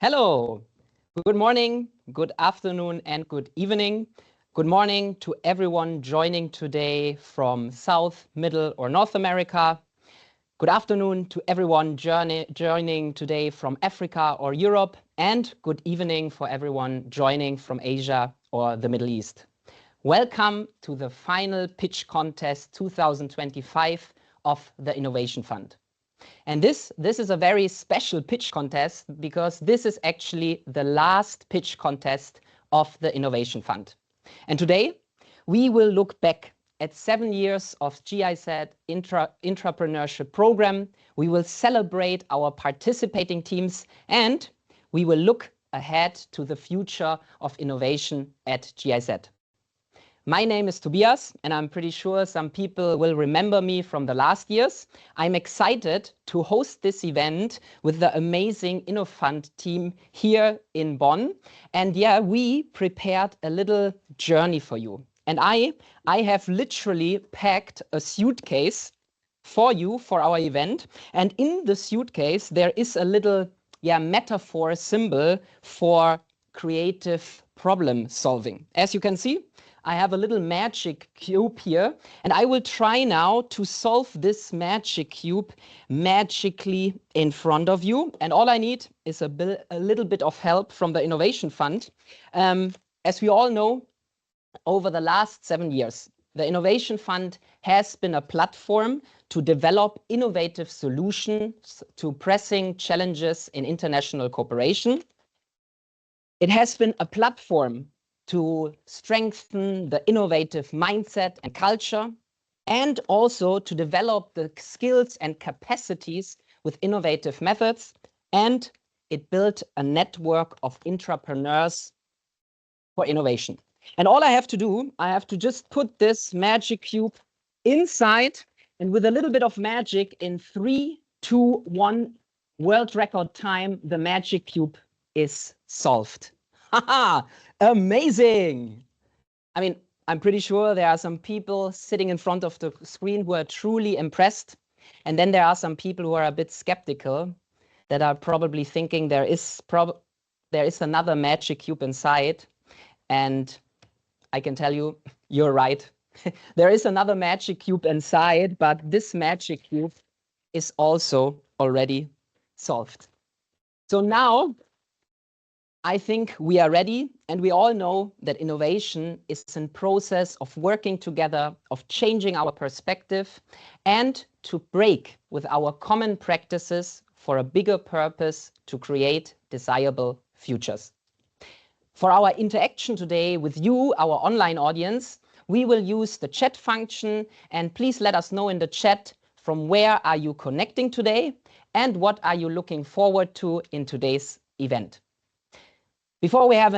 Hello, good morning, good afternoon, and good evening. Good morning to everyone joining today from South, Middle, or North America. Good afternoon to everyone joining today from Africa or Europe, and good evening for everyone joining from Asia or the Middle East. Welcome to the final pitch contest 2025 of the Innovation Fund. And this is a very special pitch contest because this is actually the last pitch contest of the Innovation Fund. And today we will look back at 7 years of GIZ Intrapreneurship Program. We will celebrate our participating teams and we will look ahead to the future of innovation at GIZ. My name is Tobias, and I'm pretty sure some people will remember me from the last years. I'm excited to host this event with the amazing InnoFund team here in Bonn. And yeah, we prepared a little journey for you. And I have literally packed a suitcase for you for our event. And in the suitcase, there is a little metaphor symbol for creative problem solving. As you can see, I have a little magic cube here, and I will try now to solve this magic cube magically in front of you. And all I need is a little bit of help from the Innovation Fund. As we all know, over the last 7 years, the Innovation Fund has been a platform to develop innovative solutions to pressing challenges in international cooperation. It has been a platform to strengthen the innovative mindset and culture, and also to develop the skills and capacities with innovative methods. And it built a network of intrapreneurs for innovation. And all I have to do, I have to just put this magic cube inside, and with a little bit of magic, in 3, 2, 1 world record time, the magic cube is solved. Haha, amazing! I mean, I'm pretty sure there are some people sitting in front of the screen who are truly impressed. And then there are some people who are a bit skeptical, that are probably thinking there is another magic cube inside. And I can tell you, you're right. There is another magic cube inside, but this magic cube is also already solved. So now, I think we are ready, and we all know that innovation is a process of working together, of changing our perspective, and to break with our common practices for a bigger purpose to create desirable futures. For our interaction today with you, our online audience, we will use the chat function, and please let us know in the chat from where are you connecting today and what are you looking forward to in today's event. Before we have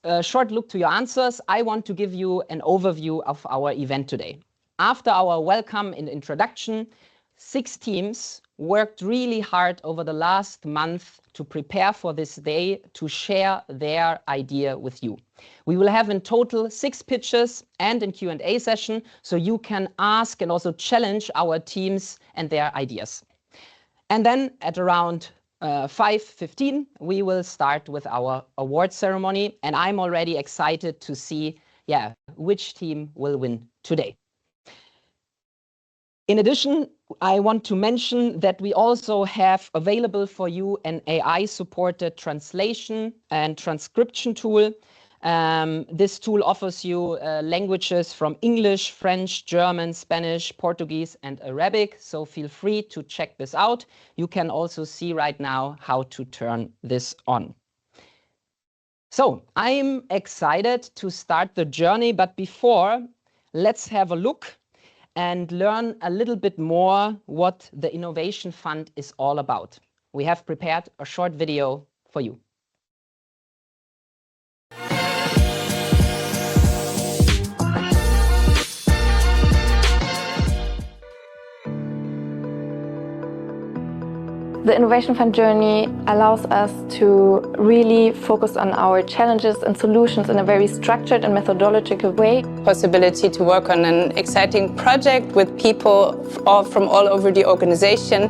a short look to your answers, I want to give you an overview of our event today. After our welcome and introduction, 6 teams worked really hard over the last month to prepare for this day to share their idea with you. We will have in total 6 pitches and a Q&A session, so you can ask and also challenge our teams and their ideas. And then at around 5:15, we will start with our award ceremony, and I'm already excited to see, which team will win today. In addition, I want to mention that we also have available for you an AI-supported translation and transcription tool. This tool offers you languages from English, French, German, Spanish, Portuguese, and Arabic. So feel free to check this out. You can also see right now how to turn this on. So I'm excited to start the journey, but before, let's have a look and learn a little bit more what the Innovation Fund is all about. We have prepared a short video for you. The Innovation Fund journey allows us to really focus on our challenges and solutions in a very structured and methodological way. Possibility to work on an exciting project with people from all over the organization.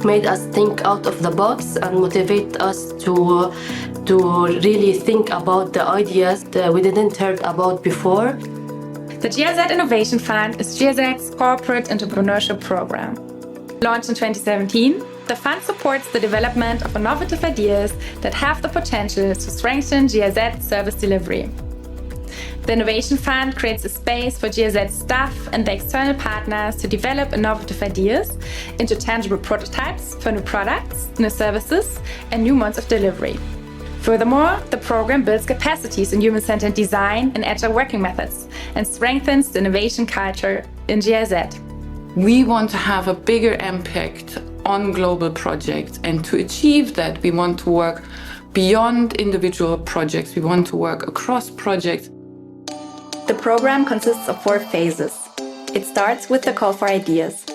made us think out of the box and motivate us to really think about the ideas that we didn't heard about before. The GIZ Innovation Fund is GIZ's corporate entrepreneurship program. Launched in 2017, the fund supports the development of innovative ideas that have the potential to strengthen GIZ service delivery. The Innovation Fund creates a space for GIZ staff and the external partners to develop innovative ideas into tangible prototypes for new products, new services, and new modes of delivery. Furthermore, the program builds capacities in human-centered design and agile working methods and strengthens the innovation culture in GIZ. We want to have a bigger impact on global projects, and to achieve that, we want to work beyond individual projects. We want to work across projects. The program consists of 4 phases. It starts with the call for ideas.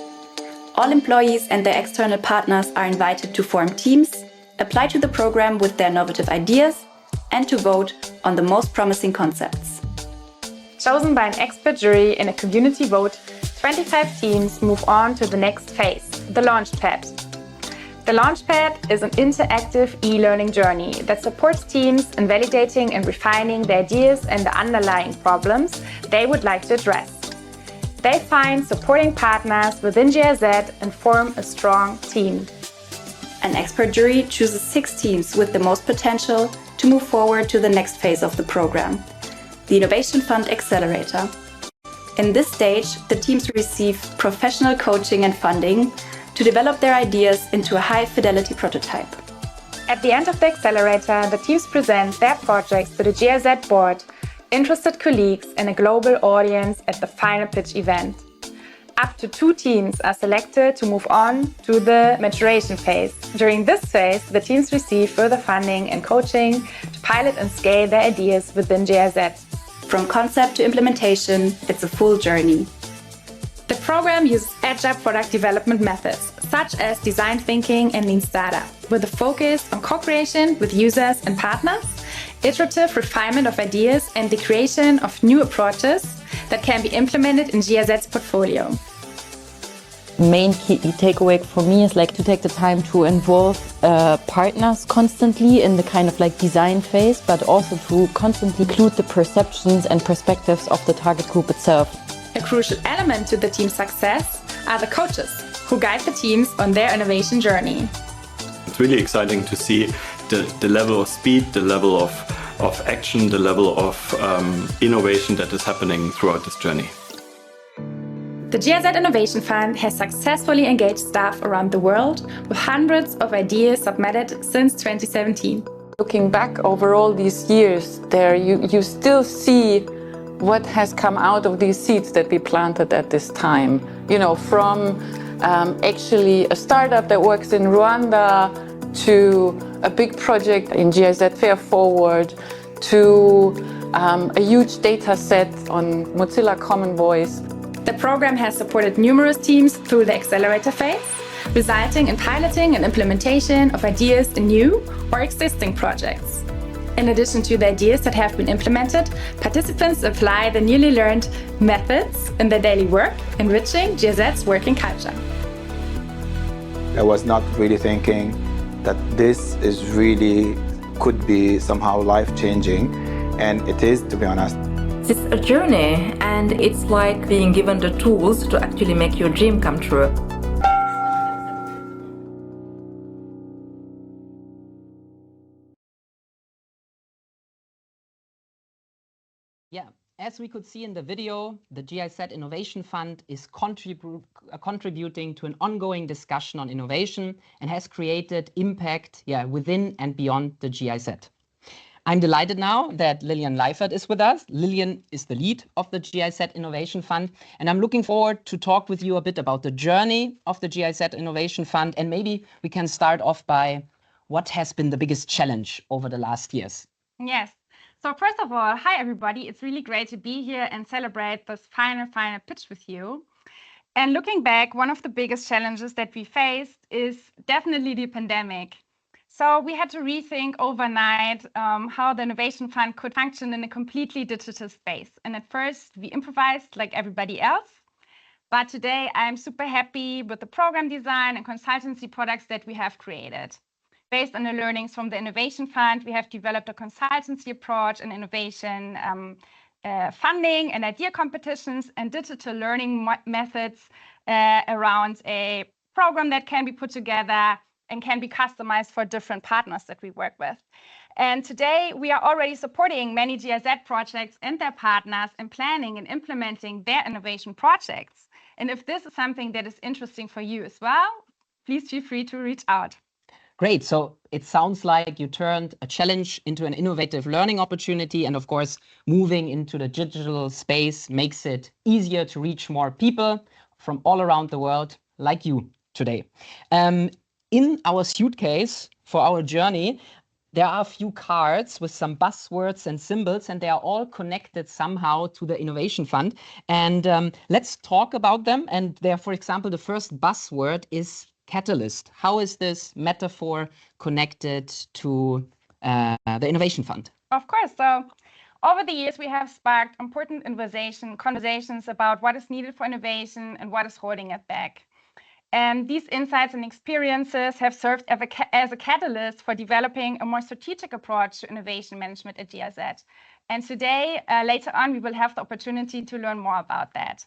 All employees and their external partners are invited to form teams, apply to the program with their innovative ideas, and to vote on the most promising concepts. Chosen by an expert jury in a community vote, 25 teams move on to the next phase, the Launchpad. The Launchpad is an interactive e-learning journey that supports teams in validating and refining the ideas and the underlying problems they would like to address. They find supporting partners within GIZ and form a strong team. An expert jury chooses 6 teams with the most potential to move forward to the next phase of the program, the Innovation Fund Accelerator. In this stage, the teams receive professional coaching and funding to develop their ideas into a high-fidelity prototype. At the end of the accelerator, the teams present their projects to the GIZ board, interested colleagues, and a global audience at the final pitch event. Up to 2 teams are selected to move on to the maturation phase. During this phase, the teams receive further funding and coaching to pilot and scale their ideas within GIZ. From concept to implementation, it's a full journey. The program uses agile product development methods, such as design thinking and lean startup, with a focus on co-creation with users and partners, iterative refinement of ideas, and the creation of new approaches that can be implemented in GIZ's portfolio. Main key takeaway for me is like to take the time to involve partners constantly in the kind of like design phase, but also to constantly include the perceptions and perspectives of the target group itself. A crucial element to the team's success are the coaches, who guide the teams on their innovation journey. It's really exciting to see the level of speed, the level of action, the level of innovation that is happening throughout this journey. The GIZ Innovation Fund has successfully engaged staff around the world with hundreds of ideas submitted since 2017. Looking back over all these years, you still see what has come out of these seeds that we planted at this time. You know, from actually a startup that works in Rwanda to a big project in GIZ Fair Forward to a huge data set on Mozilla Common Voice. The program has supported numerous teams through the accelerator phase, resulting in piloting and implementation of ideas in new or existing projects. In addition to the ideas that have been implemented, participants apply the newly learned methods in their daily work, enriching GIZ's working culture. I was not really thinking that this is really could be somehow life-changing, and it is, to be honest. It's a journey, and it's like being given the tools to actually make your dream come true. Yeah, as we could see in the video, the GIZ Innovation Fund is contributing to an ongoing discussion on innovation and has created impact within and beyond the GIZ. I'm delighted now that Lilian Leifert is with us. Lilian is the lead of the GIZ Innovation Fund, and I'm looking forward to talk with you a bit about the journey of the GIZ Innovation Fund, and maybe we can start off by what has been the biggest challenge over the last years. Yes. So first of all, hi everybody. It's really great to be here and celebrate this final pitch with you. And looking back, one of the biggest challenges that we faced is definitely the pandemic. So we had to rethink overnight how the Innovation Fund could function in a completely digital space. And at first we improvised like everybody else. But today I'm super happy with the program design and consultancy products that we have created. Based on the learnings from the Innovation Fund, we have developed a consultancy approach and innovation funding and idea competitions and digital learning methods around a program that can be put together and can be customized for different partners that we work with. And today we are already supporting many GIZ projects and their partners in planning and implementing their innovation projects. And if this is something that is interesting for you as well, please feel free to reach out. Great. So it sounds like you turned a challenge into an innovative learning opportunity. And of course, moving into the digital space makes it easier to reach more people from all around the world like you today. In our suitcase for our journey, there are a few cards with some buzzwords and symbols, and they are all connected somehow to the Innovation Fund. And let's talk about them. And there, for example, the first buzzword is catalyst. How is this metaphor connected to the Innovation Fund? Of course. So over the years, we have sparked important conversations about what is needed for innovation and what is holding it back. And these insights and experiences have served as a catalyst for developing a more strategic approach to innovation management at GIZ. And today, later on, we will have the opportunity to learn more about that.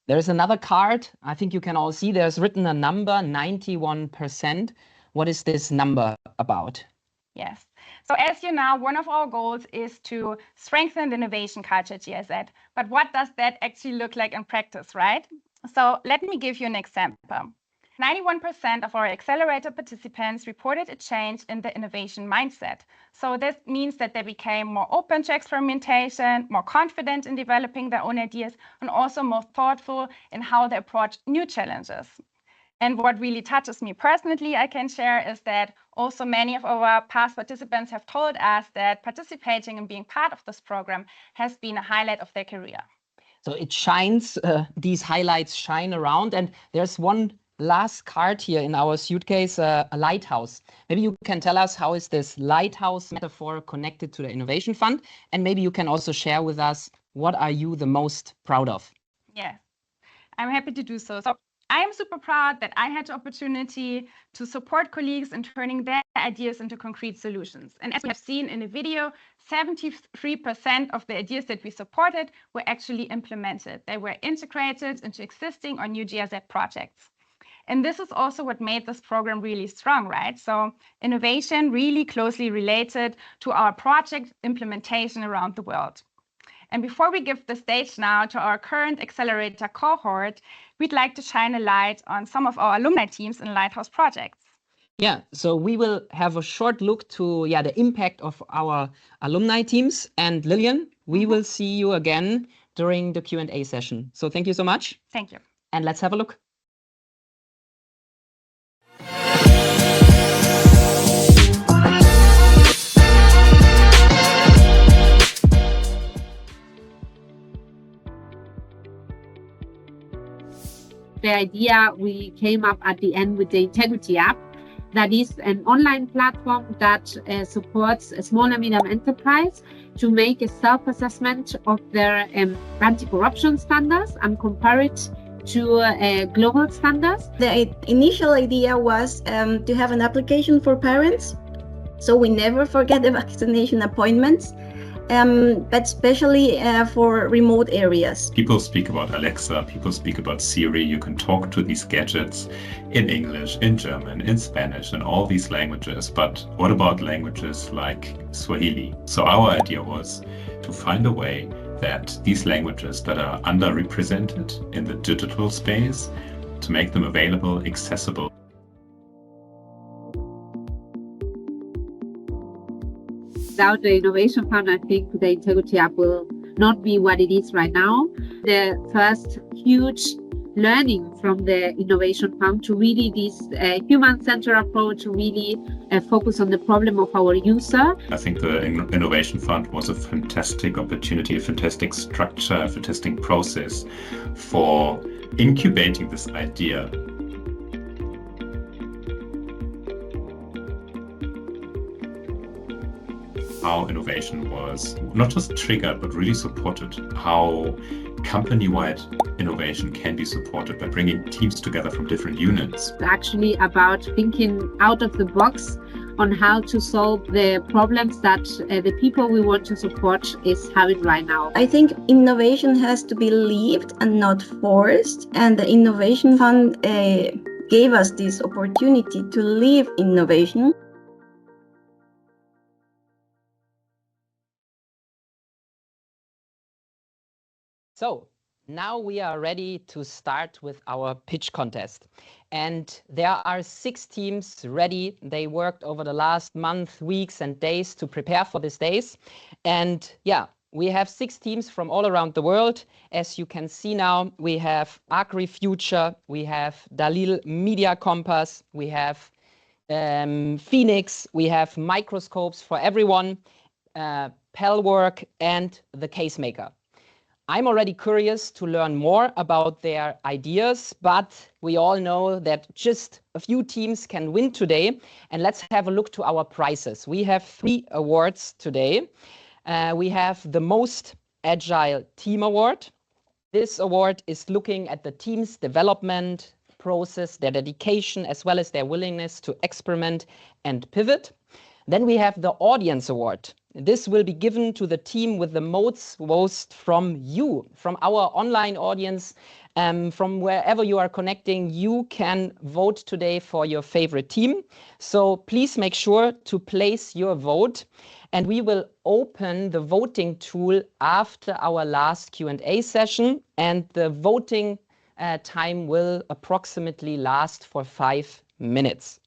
There's another card. I think you can all see there's written a number, 91%. What is this number about? Yes. So as you know, one of our goals is to strengthen the innovation culture at GIZ. But what does that actually look like in practice, right? So let me give you an example. 91% of our accelerator participants reported a change in the innovation mindset. So this means that they became more open to experimentation, more confident in developing their own ideas, and also more thoughtful in how they approach new challenges. And what really touches me personally, I can share, is that also many of our past participants have told us that participating and being part of this program has been a highlight of their career. So it shines, these highlights shine around. And there's one last card here in our suitcase, a lighthouse. Maybe you can tell us, how is this lighthouse metaphor connected to the Innovation Fund? And maybe you can also share with us, what are you the most proud of? Yes, I'm happy to do so. So I am super proud that I had the opportunity to support colleagues in turning their ideas into concrete solutions. And as we have seen in the video, 73% of the ideas that we supported were actually implemented. They were integrated into existing or new GIZ projects. And this is also what made this program really strong, right? So innovation really closely related to our project implementation around the world. And before we give the stage now to our current accelerator cohort, we'd like to shine a light on some of our alumni teams in Lighthouse projects. Yeah, so we will have a short look to the impact of our alumni teams. And Lillian, we will see you again during the Q&A session. So thank you so much. Thank you. And let's have a look. The idea we came up at the end with the Integrity app, that is an online platform that supports a small and medium enterprise to make a self-assessment of their anti-corruption standards and compare it to global standards. The initial idea was to have an application for parents, so we never forget the vaccination appointments. But especially for remote areas. People speak about Alexa, people speak about Siri. You can talk to these gadgets in English, in German, in Spanish, and all these languages. But what about languages like Swahili? So our idea was to find a way that these languages that are underrepresented in the digital space, to make them available, accessible. Without the Innovation Fund, I think the Integrity app will not be what it is right now. The first huge learning from the Innovation Fund to really this human-centered approach, to really focus on the problem of our user. I think the Innovation Fund was a fantastic opportunity, a fantastic structure, a fantastic process for incubating this idea. How innovation was not just triggered, but really supported. How company-wide innovation can be supported by bringing teams together from different units. Actually about thinking out of the box on how to solve the problems that the people we want to support is having right now. I think innovation has to be lived and not forced, and the Innovation Fund gave us this opportunity to live innovation. So now we are ready to start with our pitch contest. And there are 6 teams ready. They worked over the last month, weeks and days to prepare for these days. And yeah, we have 6 teams from all around the world. As you can see now, we have AgriFuture, we have Dalil Media Compass, we have Phoenix, we have Microscopes for Everyone, Pellwork and The Case Maker. I'm already curious to learn more about their ideas, but we all know that just a few teams can win today. And let's have a look to our prizes. We have 3 awards today. We have the Most Agile Team Award. This award is looking at the team's development process, their dedication, as well as their willingness to experiment and pivot. Then we have the Audience Award. This will be given to the team with the most votes from you, from our online audience, from wherever you are connecting. You can vote today for your favorite team. So please make sure to place your vote. And we will open the voting tool after our last Q&A session. And the voting time will approximately last for 5 minutes.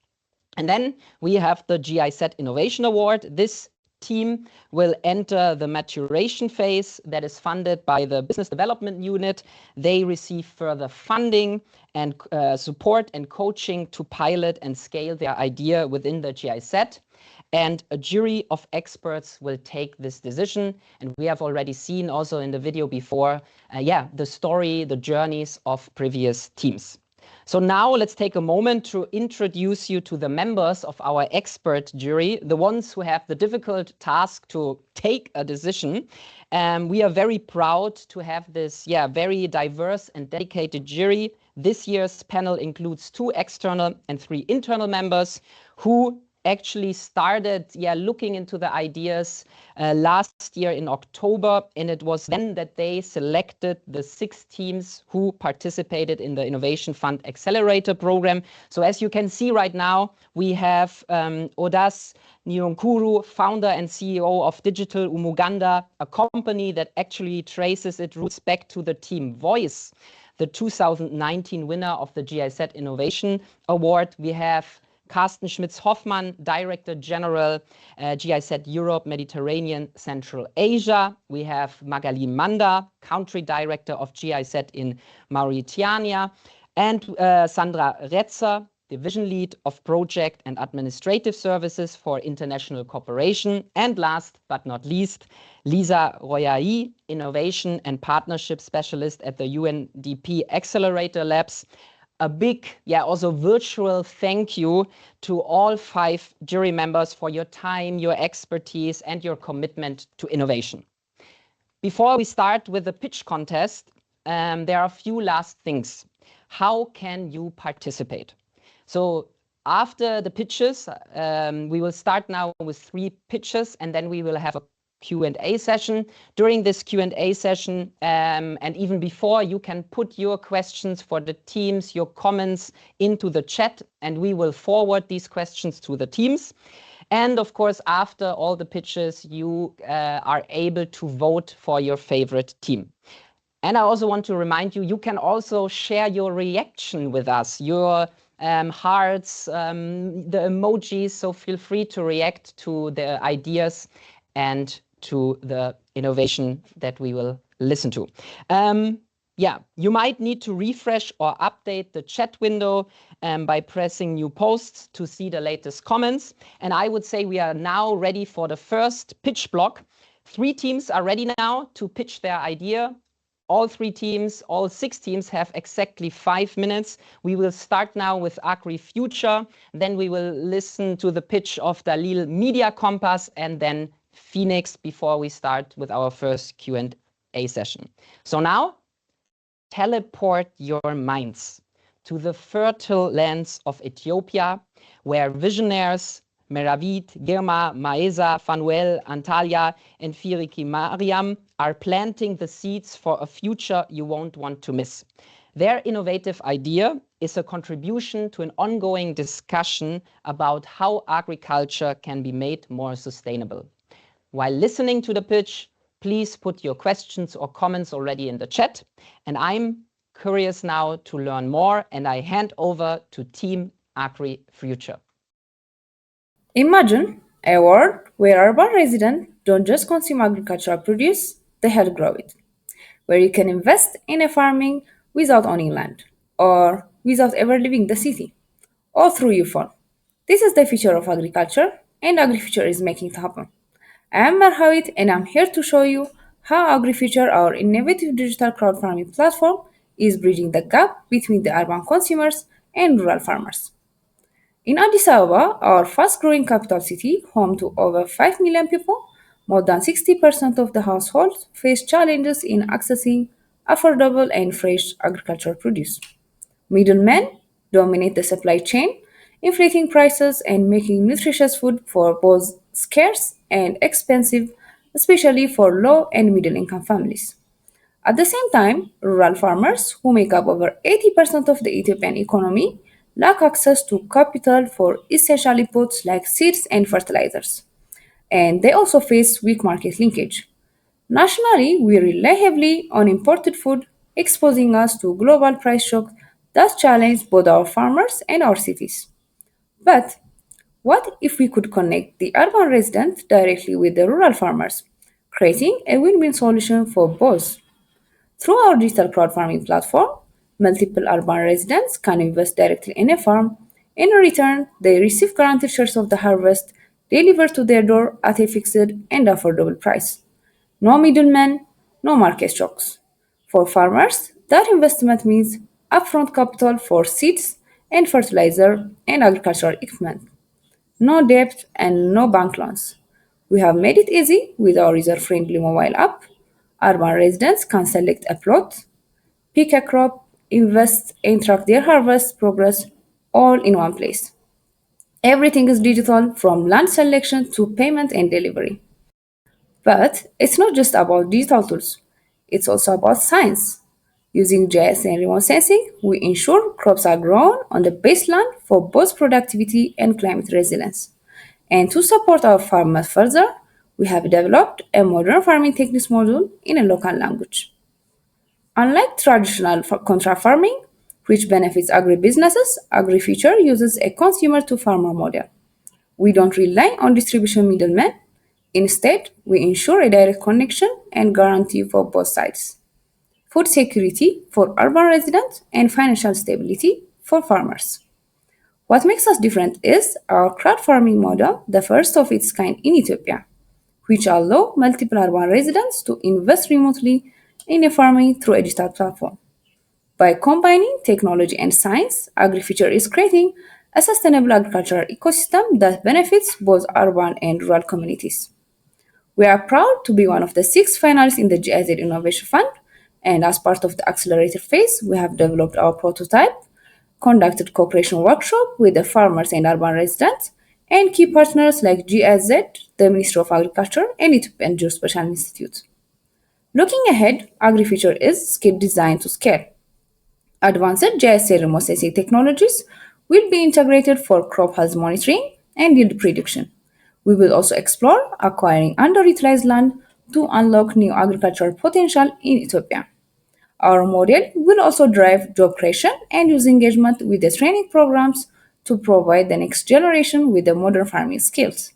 And then we have the GIZ Innovation Award. This team will enter the maturation phase that is funded by the Business Development Unit. They receive further funding and support and coaching to pilot and scale their idea within the GIZ. And a jury of experts will take this decision. And we have already seen also in the video before, the story, the journeys of previous teams. So now let's take a moment to introduce you to the members of our expert jury, the ones who have the difficult task to take a decision. We are very proud to have this very diverse and dedicated jury. This year's panel includes 2 external and 3 internal members who actually started looking into the ideas last year in October, and it was then that they selected the 6 teams who participated in the Innovation Fund Accelerator program. So as you can see right now, we have Odas Nyonkuru, founder and CEO of Digital Umuganda, a company that actually traces its roots back to the team Voice, the 2019 winner of the GIZ Innovation Award. We have Carsten Schmitz-Hoffmann, Director General, GIZ Europe, Mediterranean, Central Asia. We have Magali Manda, Country Director of GIZ in Mauritania, and Sandra Retzer, Division Lead of Project and Administrative Services for International Cooperation. And last but not least, Lisa Royai, Innovation and Partnership Specialist at the UNDP Accelerator Labs. A big, also virtual thank you to all 5 jury members for your time, your expertise, and your commitment to innovation. Before we start with the pitch contest, there are a few last things. How can you participate? So after the pitches, we will start now with 3 pitches, and then we will have a Q&A session. During this Q&A session, and even before, you can put your questions for the teams, your comments into the chat, and we will forward these questions to the teams. And of course, after all the pitches, you are able to vote for your favorite team. And I also want to remind you, you can also share your reaction with us, your hearts, the emojis. So feel free to react to the ideas and to the innovation that we will listen to. You might need to refresh or update the chat window by pressing new posts to see the latest comments. And I would say we are now ready for the first pitch block. 3 teams are ready now to pitch their idea. All 3 teams, all 6 teams have exactly 5 minutes. We will start now with AgriFuture. Then we will listen to the pitch of Dalil Media Compass, and then Phoenix before we start with our first Q&A session. So now teleport your minds to the fertile lands of Ethiopia, where visionaries Meravid, Girma, Maeza, Fanuel, Antalya, and Firiki Mariam are planting the seeds for a future you won't want to miss. Their innovative idea is a contribution to an ongoing discussion about how agriculture can be made more sustainable. While listening to the pitch, please put your questions or comments already in the chat. And I'm curious now to learn more, and I hand over to Team Agri Future. Imagine a world where urban residents don't just consume agricultural produce, they help grow it. Where you can invest in a farming without owning land, or without ever leaving the city, all through your phone. This is the future of agriculture, and AgriFuture is making it happen. I am Marhawit, and I'm here to show you how AgriFuture, our innovative digital crowd farming platform, is bridging the gap between the urban consumers and rural farmers. In Addis Ababa, our fast-growing capital city, home to over 5 million people, more than 60% of the households face challenges in accessing affordable and fresh agricultural produce. Middlemen dominate the supply chain, inflating prices and making nutritious food for both scarce and expensive, especially for low and middle income families. At the same time, rural farmers, who make up over 80% of the Ethiopian economy, lack access to capital for essential inputs like seeds and fertilizers. And they also face weak market linkage. Nationally, we rely heavily on imported food, exposing us to global price shocks that challenge both our farmers and our cities. But what if we could connect the urban resident directly with the rural farmers, creating a win-win solution for both? Through our digital crowd farming platform, multiple urban residents can invest directly in a farm. In return, they receive guaranteed shares of the harvest delivered to their door at a fixed and affordable price. No middlemen, no market shocks. For farmers, that investment means upfront capital for seeds and fertilizer and agricultural equipment. No debt and no bank loans. We have made it easy with our user-friendly mobile app. Urban residents can select a plot, pick a crop, invest, and track their harvest progress all in one place. Everything is digital from land selection to payment and delivery. But it's not just about digital tools, it's also about science. Using GIS and remote sensing, we ensure crops are grown on the best land for both productivity and climate resilience. And to support our farmers further, we have developed a modern farming techniques module in a local language. Unlike traditional contract farming, which benefits agribusinesses, AgriFuture uses a consumer-to-farmer model. We don't rely on distribution middlemen. Instead, we ensure a direct connection and guarantee for both sides. Food security for urban residents and financial stability for farmers. What makes us different is our crowd farming model, the first of its kind in Ethiopia, which allow multiple urban residents to invest remotely in a farming through a digital platform. By combining technology and science, AgriFuture is creating a sustainable agricultural ecosystem that benefits both urban and rural communities. We are proud to be one of the 6 finalists in the GIZ Innovation Fund, and as part of the accelerator phase, we have developed our prototype, conducted cooperation workshop with the farmers and urban residents, and key partners like GIZ, the Ministry of Agriculture, and Ethiopian Geospatial Institute. Looking ahead, AgriFuture is designed to scale. Advanced GIS and remote sensing technologies will be integrated for crop health monitoring and yield prediction. We will also explore acquiring underutilized land to unlock new agricultural potential in Ethiopia. Our model will also drive job creation and user engagement with the training programs to provide the next generation with the modern farming skills.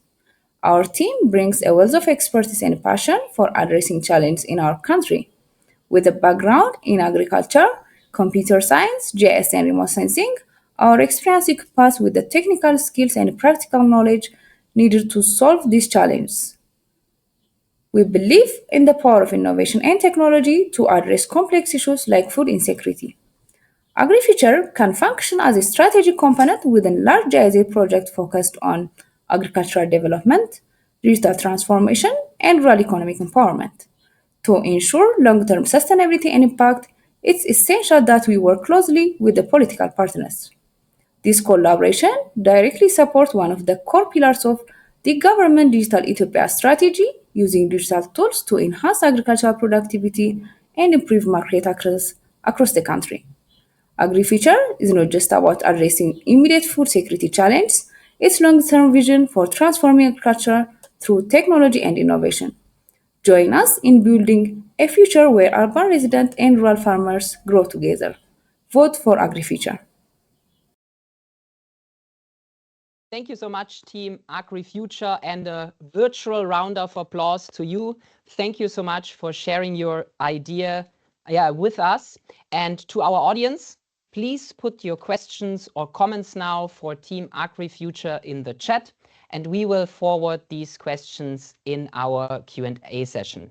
Our team brings a wealth of expertise and passion for addressing challenges in our country. With a background in agriculture, computer science, GIS, and remote sensing, our experience equips us with the technical skills and practical knowledge needed to solve these challenges. We believe in the power of innovation and technology to address complex issues like food insecurity. AgriFuture can function as a strategic component within a large GIZ project focused on agricultural development, digital transformation, and rural economic empowerment. To ensure long-term sustainability and impact, it's essential that we work closely with the political partners. This collaboration directly supports one of the core pillars of the government Digital Ethiopia strategy, using digital tools to enhance agricultural productivity and improve market access across the country. AgriFuture is not just about addressing immediate food security challenges, it's long-term vision for transforming agriculture through technology and innovation. Join us in building a future where urban residents and rural farmers grow together. Vote for AgriFuture. Thank you so much, Team AgriFuture, and a virtual round of applause to you. Thank you so much for sharing your idea with us. And to our audience, please put your questions or comments now for Team AgriFuture in the chat, and we will forward these questions in our Q&A session.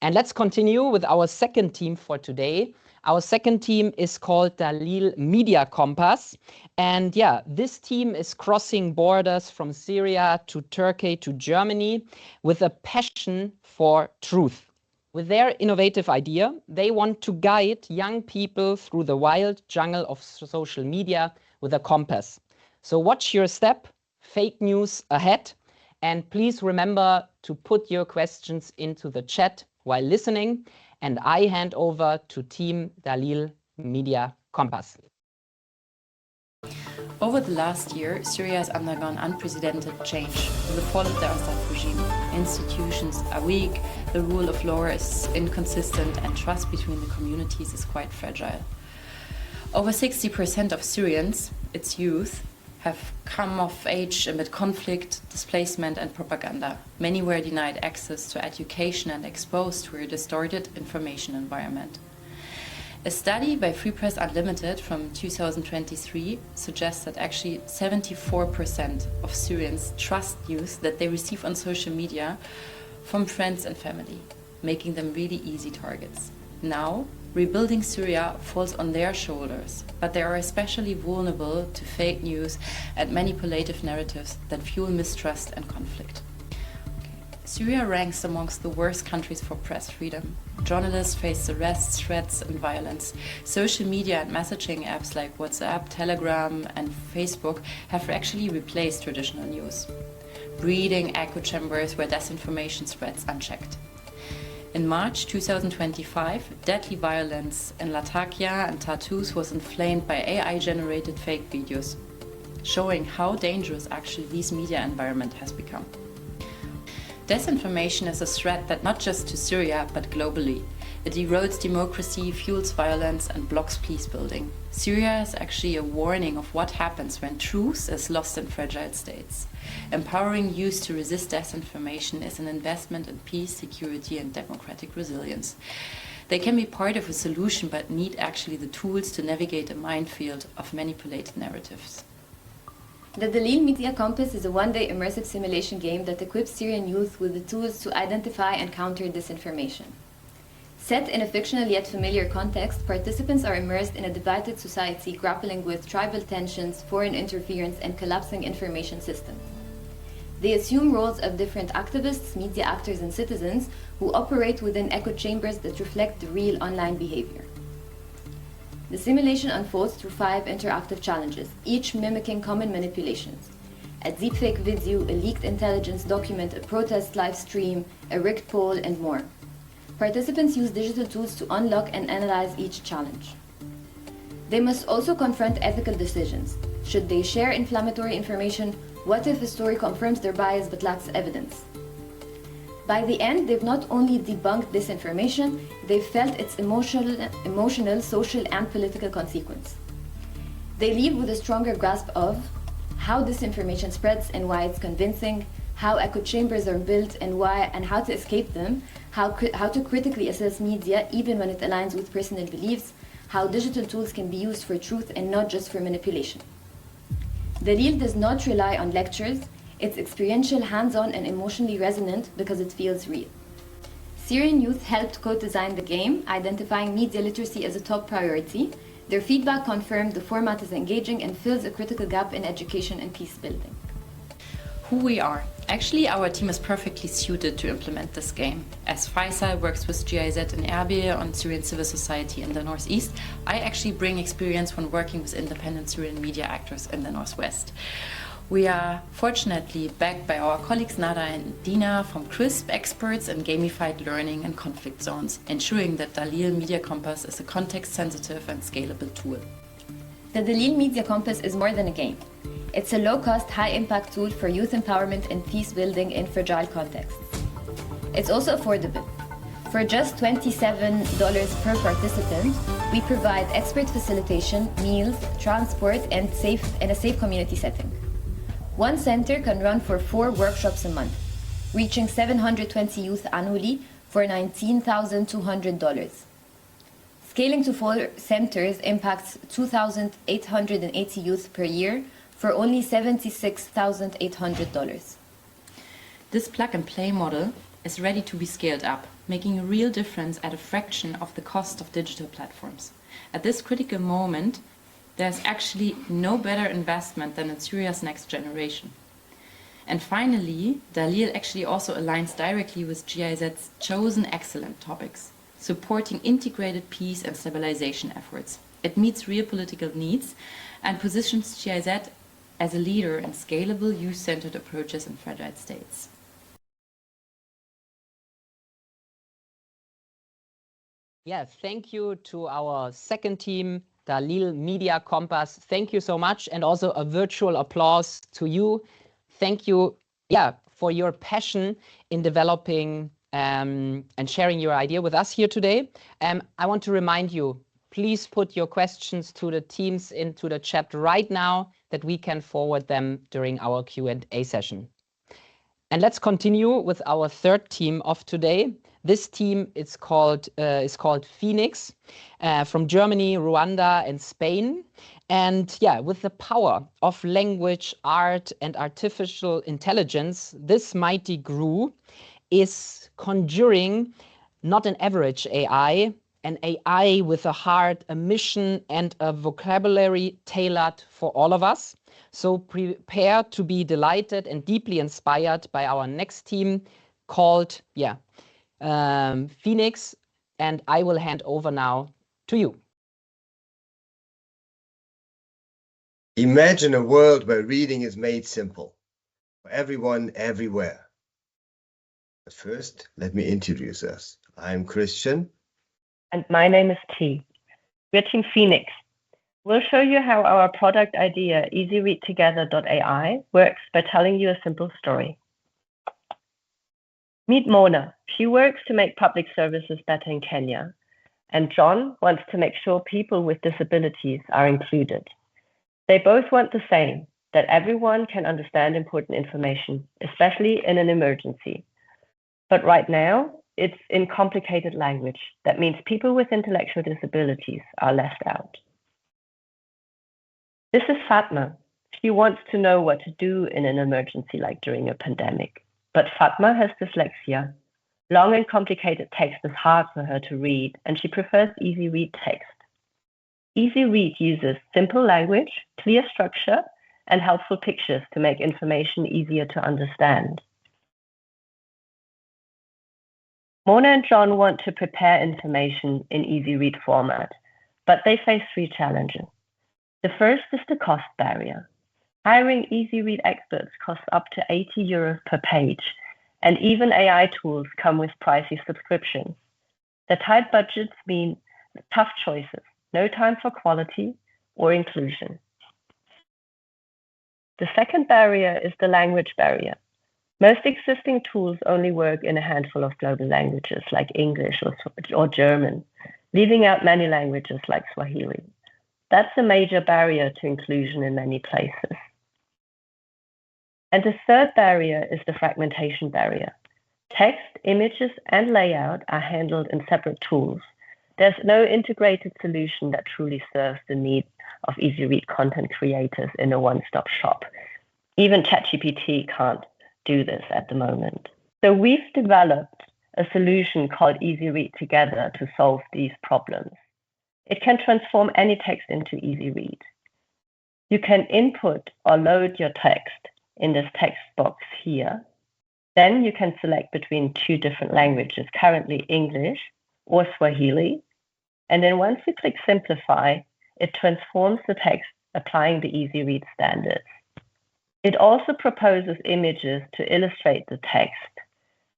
And let's continue with our second team for today. Our second team is called Dalil Media Compass. And this team is crossing borders from Syria to Turkey to Germany with a passion for truth. With their innovative idea, they want to guide young people through the wild jungle of social media with a compass. So watch your step, fake news ahead, and please remember to put your questions into the chat while listening. And I hand over to Team Dalil Media Compass. Over the last year, Syria has undergone unprecedented change with the fall of the Assad regime. Institutions are weak, the rule of law is inconsistent, and trust between the communities is quite fragile. Over 60% of Syrians, its youth, have come of age amid conflict, displacement, and propaganda. Many were denied access to education and exposed to a distorted information environment. A study by Free Press Unlimited from 2023 suggests that actually 74% of Syrians trust news that they receive on social media from friends and family, making them really easy targets. Now, rebuilding Syria falls on their shoulders, but they are especially vulnerable to fake news and manipulative narratives that fuel mistrust and conflict. Syria ranks amongst the worst countries for press freedom. Journalists face arrests, threats, and violence. Social media and messaging apps like WhatsApp, Telegram, and Facebook have actually replaced traditional news, breeding echo chambers where disinformation spreads unchecked. In March 2025, deadly violence in Latakia and Tartus was inflamed by AI-generated fake videos, showing how dangerous actually this media environment has become. Disinformation is a threat that not just to Syria, but globally. It erodes democracy, fuels violence, and blocks peace building. Syria is actually a warning of what happens when truth is lost in fragile states. Empowering youth to resist disinformation is an investment in peace, security, and democratic resilience. They can be part of a solution, but need actually the tools to navigate a minefield of manipulated narratives. The Dalil Media Compass is a one-day immersive simulation game that equips Syrian youth with the tools to identify and counter disinformation. Set in a fictional yet familiar context, participants are immersed in a divided society grappling with tribal tensions, foreign interference, and collapsing information systems. They assume roles of different activists, media actors, and citizens who operate within echo chambers that reflect the real online behavior. The simulation unfolds through 5 interactive challenges, each mimicking common manipulations: a deepfake video, a leaked intelligence document, a protest live stream, a rigged poll, and more. Participants use digital tools to unlock and analyze each challenge. They must also confront ethical decisions. Should they share inflammatory information? What if a story confirms their bias but lacks evidence? By the end, they've not only debunked disinformation, they've felt its emotional, social, and political consequence. They leave with a stronger grasp of how disinformation spreads and why it's convincing, how echo chambers are built and why and how to escape them, how to critically assess media even when it aligns with personal beliefs, how digital tools can be used for truth and not just for manipulation. Dalil does not rely on lectures. It's experiential, hands-on, and emotionally resonant because it feels real. Syrian youth helped co-design the game, identifying media literacy as a top priority. Their feedback confirmed the format is engaging and fills a critical gap in education and peace building. Who we are. Actually, our team is perfectly suited to implement this game. As Faisal works with GIZ in Erbil on Syrian civil society in the northeast, I actually bring experience when working with independent Syrian media actors in the northwest. We are fortunately backed by our colleagues Nada and Dina from CRISP, experts in gamified learning and conflict zones, ensuring that Dalil Media Compass is a context-sensitive and scalable tool. The Dalil Media Compass is more than a game. It's a low-cost, high-impact tool for youth empowerment and peace-building in fragile contexts. It's also affordable. For just $27 per participant, we provide expert facilitation, meals, transport, and a safe community setting. One center can run for 4 workshops a month, reaching 720 youth annually for $19,200. Scaling to 4 centers impacts 2,880 youth per year for only $76,800. This plug-and-play model is ready to be scaled up, making a real difference at a fraction of the cost of digital platforms. At this critical moment, there's actually no better investment than in Syria's next generation. And finally, Dalil actually also aligns directly with GIZ's chosen excellent topics, supporting integrated peace and stabilization efforts. It meets real political needs and positions GIZ as a leader in scalable, youth-centered approaches in fragile states. Yeah, thank you to our second team, Dalil Media Compass. Thank you so much, and also a virtual applause to you. Thank you, for your passion in developing and sharing your idea with us here today. I want to remind you, please put your questions to the teams into the chat right now, that we can forward them during our Q&A session. And let's continue with our third team of today. This team is called Phoenix, from Germany, Rwanda, and Spain. And with the power of language, art, and artificial intelligence, this mighty crew is conjuring not an average AI, an AI with a heart, a mission, and a vocabulary tailored for all of us. So prepare to be delighted and deeply inspired by our next team called, Phoenix, and I will hand over now to you. Imagine a world where reading is made simple for everyone, everywhere. But first, let me introduce us. I'm Christian. And my name is T. We're Team Phoenix. We'll show you how our product idea, EasyReadTogether.ai, works by telling you a simple story. Meet Mona. She works to make public services better in Kenya. And John wants to make sure people with disabilities are included. They both want the same, that everyone can understand important information, especially in an emergency. But right now, it's in complicated language. That means people with intellectual disabilities are left out. This is Fatma. She wants to know what to do in an emergency like during a pandemic. But Fatma has dyslexia. Long and complicated text is hard for her to read, and she prefers Easy Read text. Easy Read uses simple language, clear structure, and helpful pictures to make information easier to understand. Mona and John want to prepare information in Easy Read format, but they face 3 challenges. The first is the cost barrier. Hiring Easy Read experts costs up to €80 per page, and even AI tools come with pricey subscriptions. The tight budgets mean tough choices, no time for quality or inclusion. The second barrier is the language barrier. Most existing tools only work in a handful of global languages like English or German, leaving out many languages like Swahili. That's a major barrier to inclusion in many places. And the third barrier is the fragmentation barrier. Text, images, and layout are handled in separate tools. There's no integrated solution that truly serves the needs of Easy Read content creators in a one-stop shop. Even ChatGPT can't do this at the moment. So we've developed a solution called Easy Read Together to solve these problems. It can transform any text into Easy Read. You can input or load your text in this text box here, Then you can select between two different languages, currently English or Swahili. And then once you click Simplify, it transforms the text applying the Easy Read standards. It also proposes images to illustrate the text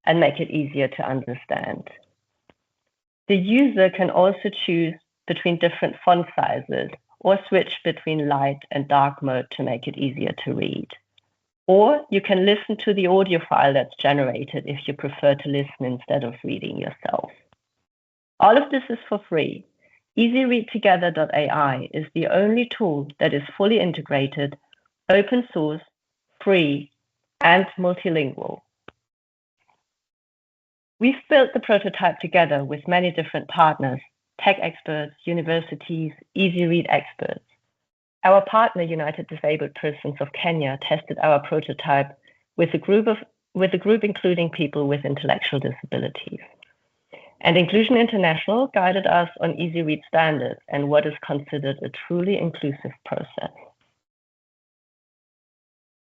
and make it easier to understand. The user can also choose between different font sizes or switch between light and dark mode to make it easier to read. Or you can listen to the audio file that's generated if you prefer to listen instead of reading yourself. All of this is for free. EasyReadTogether.ai is the only tool that is fully integrated, open source, free, and multilingual. We've built the prototype together with many different partners, tech experts, universities, Easy Read experts. Our partner, United Disabled Persons of Kenya, tested our prototype with a group including people with intellectual disabilities. And Inclusion International guided us on Easy Read standards and what is considered a truly inclusive process.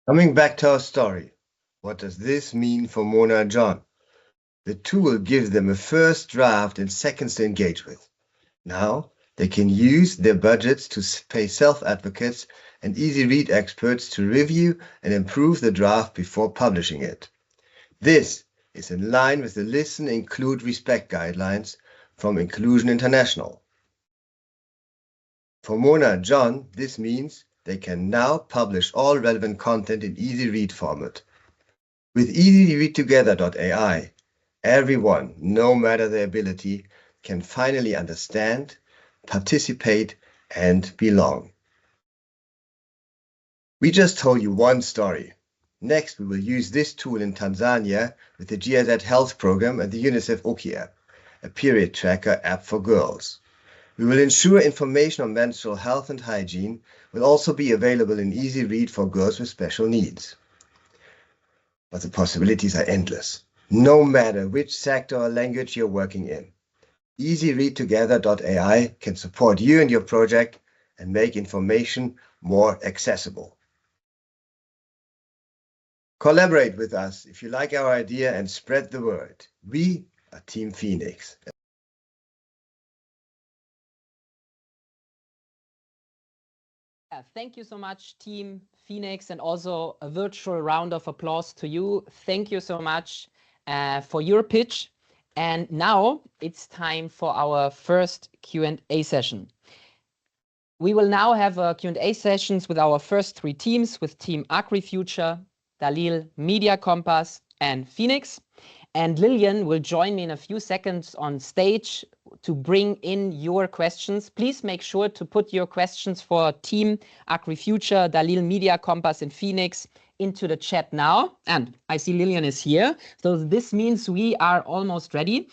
Coming back to our story, what does this mean for Mona and John? The tool gives them a first draft in seconds to engage with. Now, they can use their budgets to pay self-advocates and Easy Read experts to review and improve the draft before publishing it. This is in line with the Listen, Include, Respect guidelines from Inclusion International. For Mona and John, this means they can now publish all relevant content in Easy Read format. With EasyReadTogether.ai, everyone, no matter their ability, can finally understand, participate, and belong. We just told you one story. Next, we will use this tool in Tanzania with the GIZ Health Program and the UNICEF Oki app, a period tracker app for girls. We will ensure information on menstrual health and hygiene will also be available in Easy Read for girls with special needs. But the possibilities are endless, no matter which sector or language you're working in. EasyReadTogether.ai can support you and your project and make information more accessible. Collaborate with us if you like our idea and spread the word. We are Team Phoenix. Thank you so much, Team Phoenix, and also a virtual round of applause to you. Thank you so much for your pitch. And now it's time for our first Q&A session. We will now have Q&A sessions with our first three teams, with Team AgriFuture, Dalil, Media Compass, and Phoenix. And Lillian will join me in a few seconds on stage to bring in your questions. Please make sure to put your questions for Team AgriFuture, Dalil, Media Compass, and Phoenix into the chat now. And I see Lillian is here. So this means we are almost ready.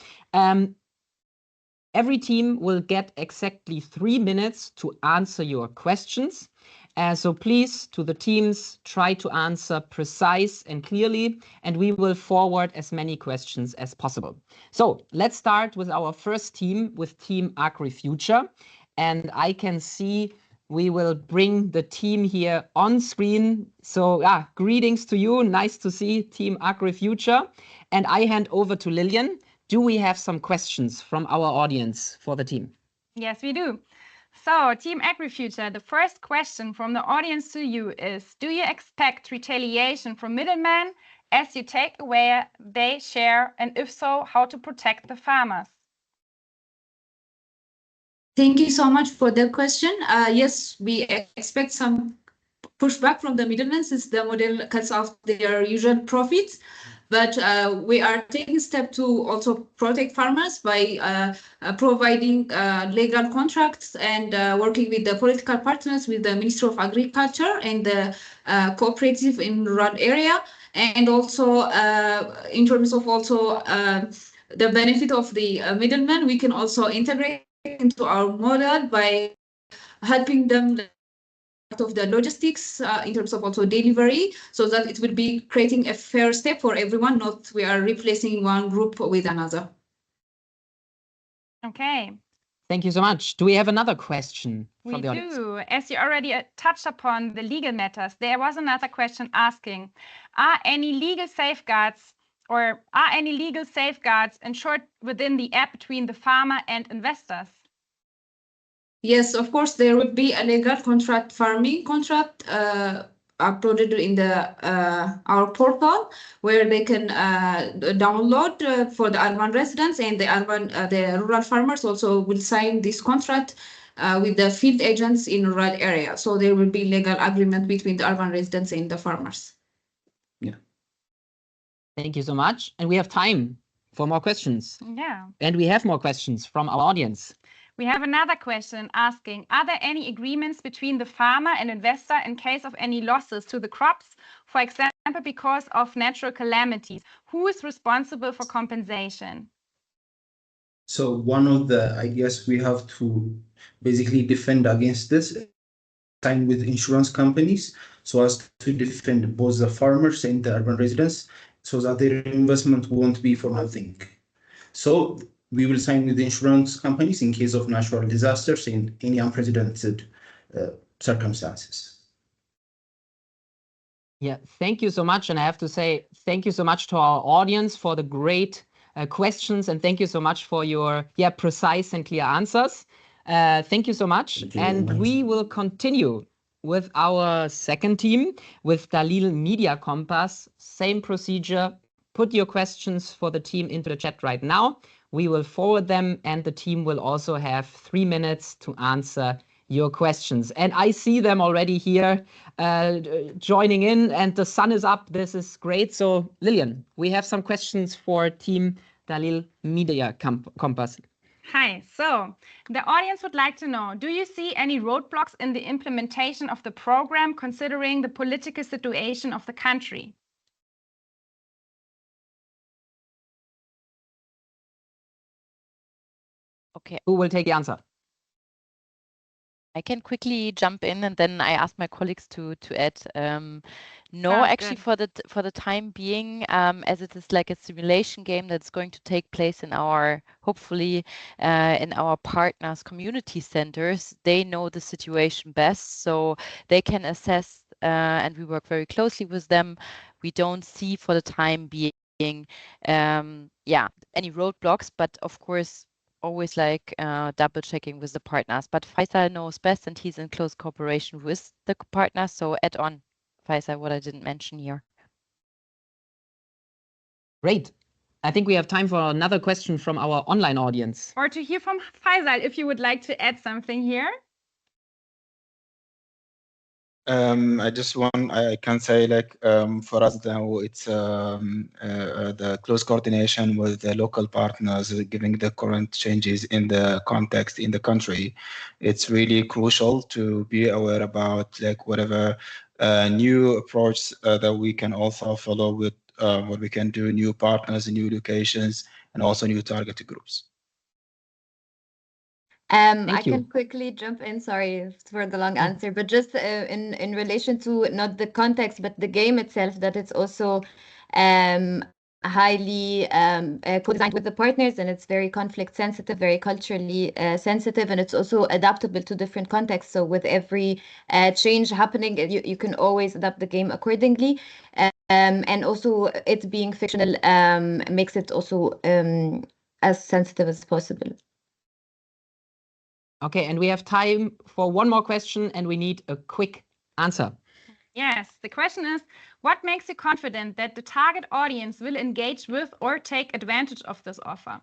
Every team will get exactly 3 minutes to answer your questions. So please, to the teams, try to answer precise and clearly, and we will forward as many questions as possible. So let's start with our first team, with Team AgriFuture. And I can see we will bring the team here on screen. So greetings to you. Nice to see Team AgriFuture. And I hand over to Lillian. Do we have some questions from our audience for the team? Yes, we do. So, Team AgriFuture, the first question from the audience to you is, do you expect retaliation from middlemen as you take away their share, and if so, how to protect the farmers? Thank you so much for the question. Yes, we expect some pushback from the middlemen since the model cuts off their usual profits. But we are taking steps to also protect farmers by providing legal contracts and working with the political partners, with the Ministry of Agriculture and the cooperative in rural area, and also in terms of also the benefit of the middlemen, we can also integrate into our model by helping them of the logistics in terms of also delivery, so that it will be creating a fair step for everyone, not we are replacing one group with another. Okay. Thank you so much. Do we have another question from the audience? We do. As you already touched upon the legal matters, there was another question asking, are any legal safeguards Or are any legal safeguards ensured within the app between the farmer and investors? Yes, of course, there would be a legal contract, farming contract uploaded in the our portal, where they can download for the urban residents, and the rural farmers also will sign this contract with the field agents in rural area. So there will be legal agreement between the urban residents and the farmers. Yeah. Thank you so much. And we have time for more questions. Yeah. And we have more questions from our audience. We have another question asking, are there any agreements between the farmer and investor in case of any losses to the crops, for example, because of natural calamities? Who is responsible for compensation? So one of the ideas we have to basically defend against this, time with insurance companies, so as to defend both the farmers and the urban residents, so that their investment won't be for nothing. So we will sign with the insurance companies in case of natural disasters and any unprecedented circumstances. Yeah, thank you so much. And I have to say, thank you so much to our audience for the great questions. And thank you so much for your precise and clear answers. Thank you so much. And we will continue with our second team, with Dalil Media Compass. Same procedure. Put your questions for the team into the chat right now. We will forward them, and the team will also have 3 minutes to answer your questions. And I see them already here joining in, and the sun is up. This is great. So Lillian, we have some questions for Team Dalil Media Compass. Hi, so the audience would like to know, do you see any roadblocks in the implementation of the program considering the political situation of the country? Okay. Who will take the answer? I can quickly jump in, and then I ask my colleagues to add. No, Sounds actually, good. for the time being, as it is like a simulation game that's going to take place in our, hopefully, in our partners' community centers, they know the situation best, so they can assess, and we work very closely with them. We don't see for the time being, any roadblocks, but of course, always like double checking with the partners. But Faisal knows best, and he's in close cooperation with the partners. So add on, Faisal, what I didn't mention here. Great. I think we have time for another question from our online audience. Or to hear from Faisal, if you would like to add something here. I can say, like, for us now, it's the close coordination with the local partners, given the current changes in the context in the country. It's really crucial to be aware about, like, whatever new approach that we can also follow with what we can do, new partners, new locations, and also new target groups. I can quickly jump in. Sorry for the long answer, but just in relation to not the context, but the game itself, that it's also highly co-designed with the partners, and it's very conflict sensitive, very culturally sensitive, and it's also adaptable to different contexts. So with every change happening, you can always adapt the game accordingly. And also it being fictional makes it also as sensitive as possible. Okay, and we have time for one more question, and we need a quick answer. Yes, the question is, what makes you confident that the target audience will engage with or take advantage of this offer?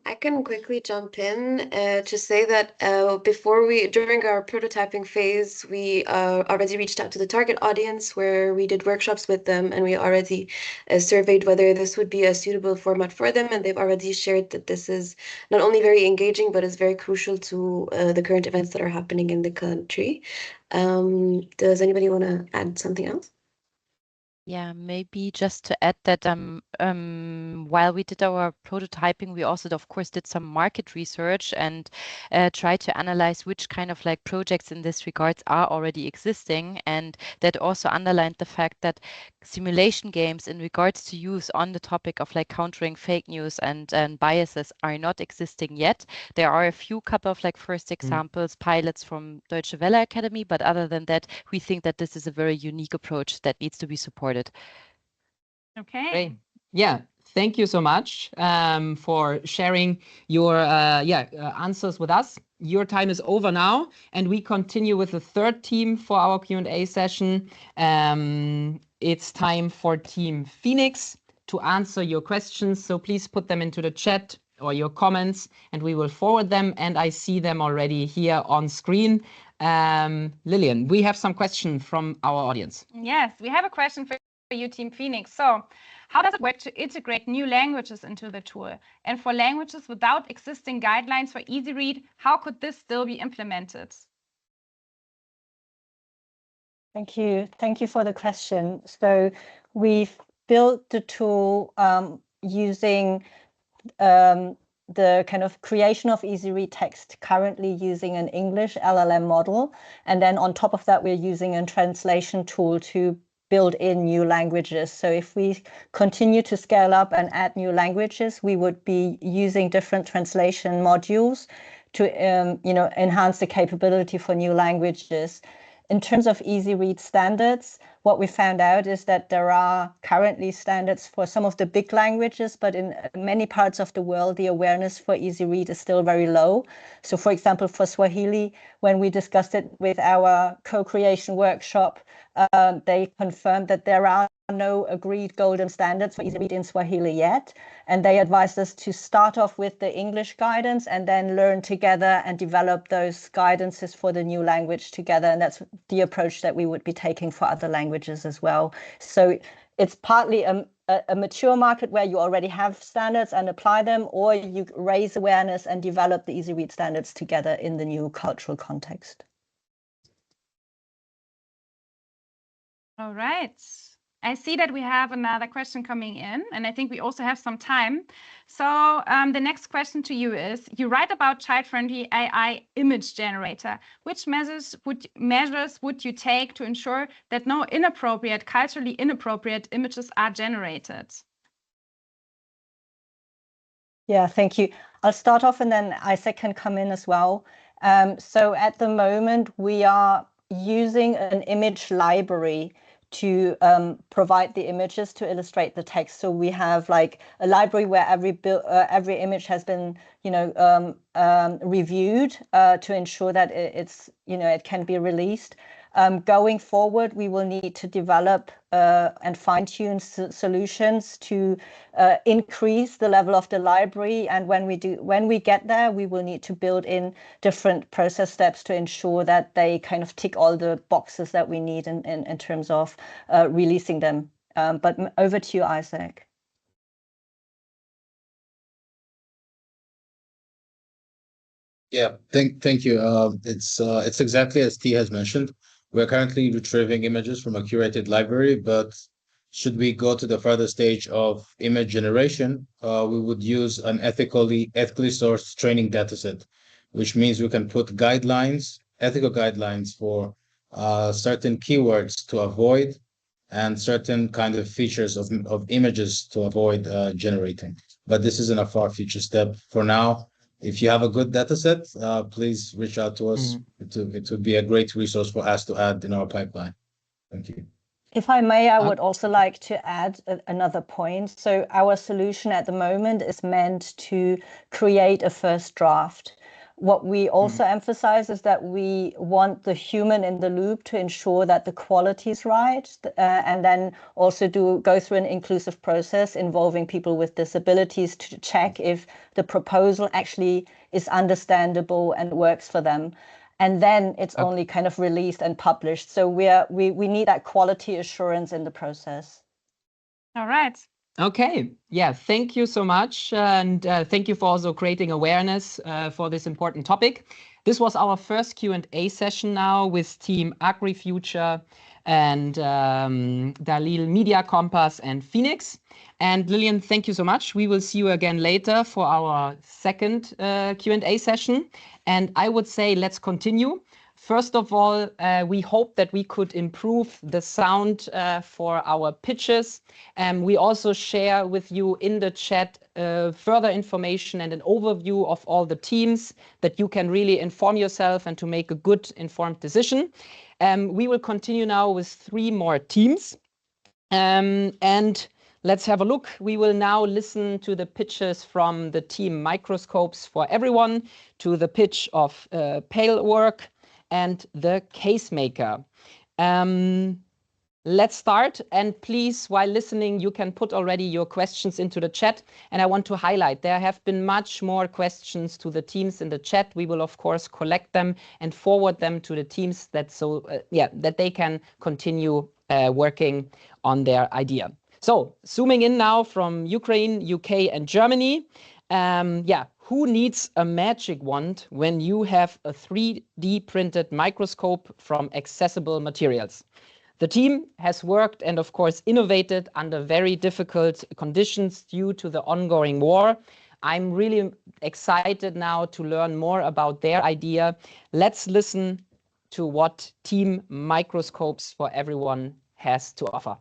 I can quickly jump in to say that during our prototyping phase, we already reached out to the target audience, where we did workshops with them, and we already surveyed whether this would be a suitable format for them, and they've already shared that this is not only very engaging, but is very crucial to the current events that are happening in the country. Does anybody want to add something else? Yeah, maybe just to add that while we did our prototyping, we also, of course, did some market research and tried to analyze which kind of like projects in this regards are already existing. And that also underlined the fact that simulation games in regards to use on the topic of like countering fake news and biases are not existing yet. There are a couple of like first examples, pilots from Deutsche Welle Academy, but other than that, we think that this is a very unique approach that needs to be supported. it. Okay. Great. Yeah, thank you so much for sharing your answers with us. Your time is over now, and we continue with the third team for our Q&A session. It's time for Team Phoenix to answer your questions, so please put them into the chat or your comments, and we will forward them, and I see them already here on screen. Lillian, we have some questions from our audience. Yes, we have a question for you, Team Phoenix. So, how does it work to integrate new languages into the tool? And for languages without existing guidelines for EasyRead, how could this still be implemented? Thank you. Thank you for the question. So we've built the tool using the kind of creation of EasyRead text currently using an English LLM model. And then on top of that, we're using a translation tool to build in new languages. So if we continue to scale up and add new languages, we would be using different translation modules to enhance the capability for new languages. In terms of EasyRead standards, what we found out is that there are currently standards for some of the big languages, but in many parts of the world, the awareness for EasyRead is still very low. So for example, for Swahili, when we discussed it with our co-creation workshop, they confirmed that there are no agreed golden standards for EasyRead in Swahili yet. And they advised us to start off with the English guidance and then learn together and develop those guidances for the new language together. And that's the approach that we would be taking for other languages as well. So it's partly a mature market where you already have standards and apply them, or you raise awareness and develop the EasyRead standards together in the new cultural context. All right. I see that we have another question coming in, and I think we also have some time. So the next question to you is, you write about child-friendly AI image generator. Which measures would you take to ensure that no culturally inappropriate images are generated? Yeah, thank you. I'll start off and then Isaac can come in as well. So at the moment, we are using an image library to provide the images to illustrate the text. So we have like a library where every image has been, reviewed to ensure that it can be released. Going forward, we will need to develop and fine-tune solutions to increase the level of the library. And when we get there, we will need to build in different process steps to ensure that they kind of tick all the boxes that we need in terms of releasing them. But over to you, Isaac. Yeah, thank you. It's exactly as T has mentioned. We're currently retrieving images from a curated library, but should we go to the further stage of image generation, we would use an ethically sourced training dataset, which means we can put ethical guidelines for certain keywords to avoid and certain kind of features of images to avoid generating. But this isn't a far future step. For now, if you have a good data set, please reach out to us. It would be a great resource for us to add in our pipeline. Thank you. If I may, I would also like to add another point. So our solution at the moment is meant to create a first draft. What we also emphasize is that we want the human in the loop to ensure that the quality is right, and then also go through an inclusive process involving people with disabilities to check if the proposal actually is understandable and works for them. And then it's only kind of released and published. So we need that quality assurance in the process. All right. Okay, yeah, thank you so much. And thank you for also creating awareness for this important topic. This was our first Q&A session now with Team AgriFuture and Dalil Media Compass and Phoenix. And Lillian, thank you so much. We will see you again later for our second Q&A session. And I would say let's continue. First of all, we hope that we could improve the sound for our pitches. We also share with you in the chat further information and an overview of all the teams that you can really inform yourself and to make a good informed decision. We will continue now with 3 more teams. And let's have a look. We will now listen to the pitches from the team Microscopes for Everyone, to the pitch of Palework and the Casemaker. Let's start, and please, while listening, you can put already your questions into the chat. And I want to highlight, there have been much more questions to the teams in the chat. We will, of course, collect them and forward them to the teams that that they can continue working on their idea. So zooming in now from Ukraine, UK, and Germany. Who needs a magic wand when you have a 3D printed microscope from accessible materials? The team has worked and, of course, innovated under very difficult conditions due to the ongoing war. I'm really excited now to learn more about their idea. Let's listen to what Team Microscopes for Everyone has to offer.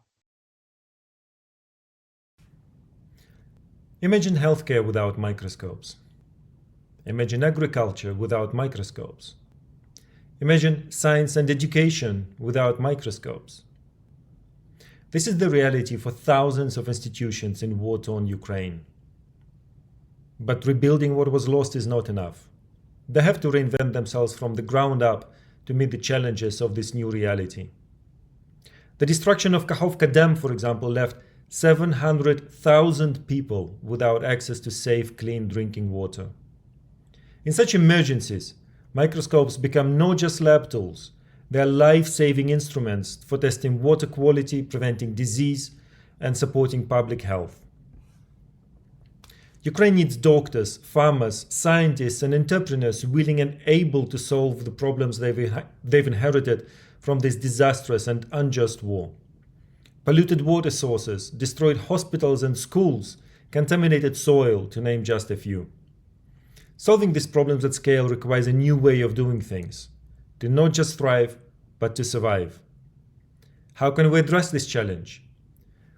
Imagine healthcare without microscopes. Imagine agriculture without microscopes. Imagine science and education without microscopes. This is the reality for thousands of institutions in war-torn Ukraine. But rebuilding what was lost is not enough. They have to reinvent themselves from the ground up to meet the challenges of this new reality. The destruction of Kakhovka Dam, for example, left 700,000 people without access to safe, clean drinking water. In such emergencies, microscopes become not just lab tools, they are life-saving instruments for testing water quality, preventing disease, and supporting public health. Ukraine needs doctors, farmers, scientists, and entrepreneurs willing and able to solve the problems they've inherited from this disastrous and unjust war. Polluted water sources, destroyed hospitals and schools, contaminated soil, to name just a few. Solving these problems at scale requires a new way of doing things, to not just thrive, but to survive. How can we address this challenge?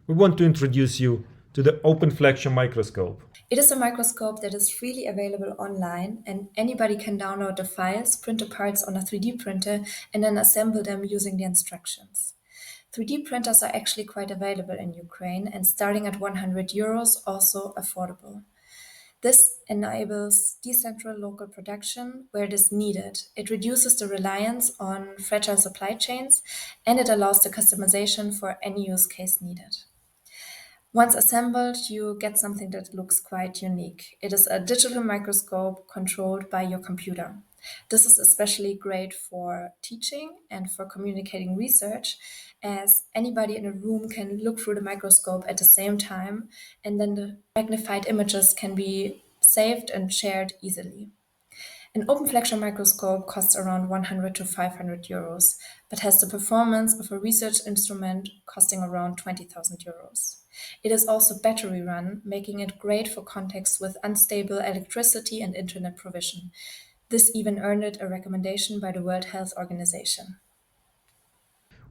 We want to introduce you to the OpenFlexion microscope. It is a microscope that is freely available online, and anybody can download the files, print the parts on a 3D printer, and then assemble them using the instructions. 3D printers are actually quite available in Ukraine, and starting at €100, also affordable. This enables decentral local production where it is needed. It reduces the reliance on fragile supply chains, and it allows the customization for any use case needed. Once assembled, you get something that looks quite unique. It is a digital microscope controlled by your computer. This is especially great for teaching and for communicating research, as anybody in a room can look through the microscope at the same time, and then the magnified images can be saved and shared easily. An OpenFlexion microscope costs around €100 to €500, but has the performance of a research instrument costing around €20,000. It is also battery run, making it great for contexts with unstable electricity and internet provision. This even earned it a recommendation by the World Health Organization.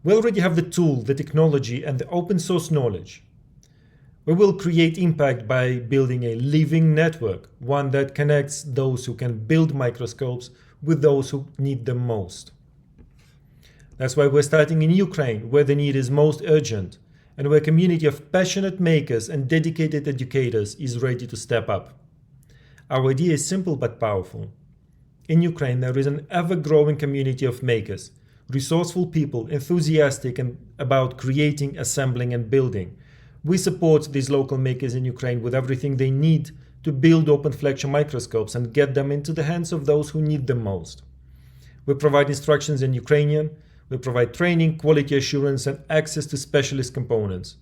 We already have the tool, the technology, and the open source knowledge. We will create impact by building a living network, one that connects those who can build microscopes with those who need them most. That's why we're starting in Ukraine, where the need is most urgent, and where a community of passionate makers and dedicated educators is ready to step up. Our idea is simple but powerful. In Ukraine, there is an ever-growing community of makers, resourceful people, enthusiastic about creating, assembling, and building. We support these local makers in Ukraine with everything they need to build OpenFlexion microscopes and get them into the hands of those who need them most. We provide instructions in Ukrainian, we provide training, quality assurance, and access to specialist components.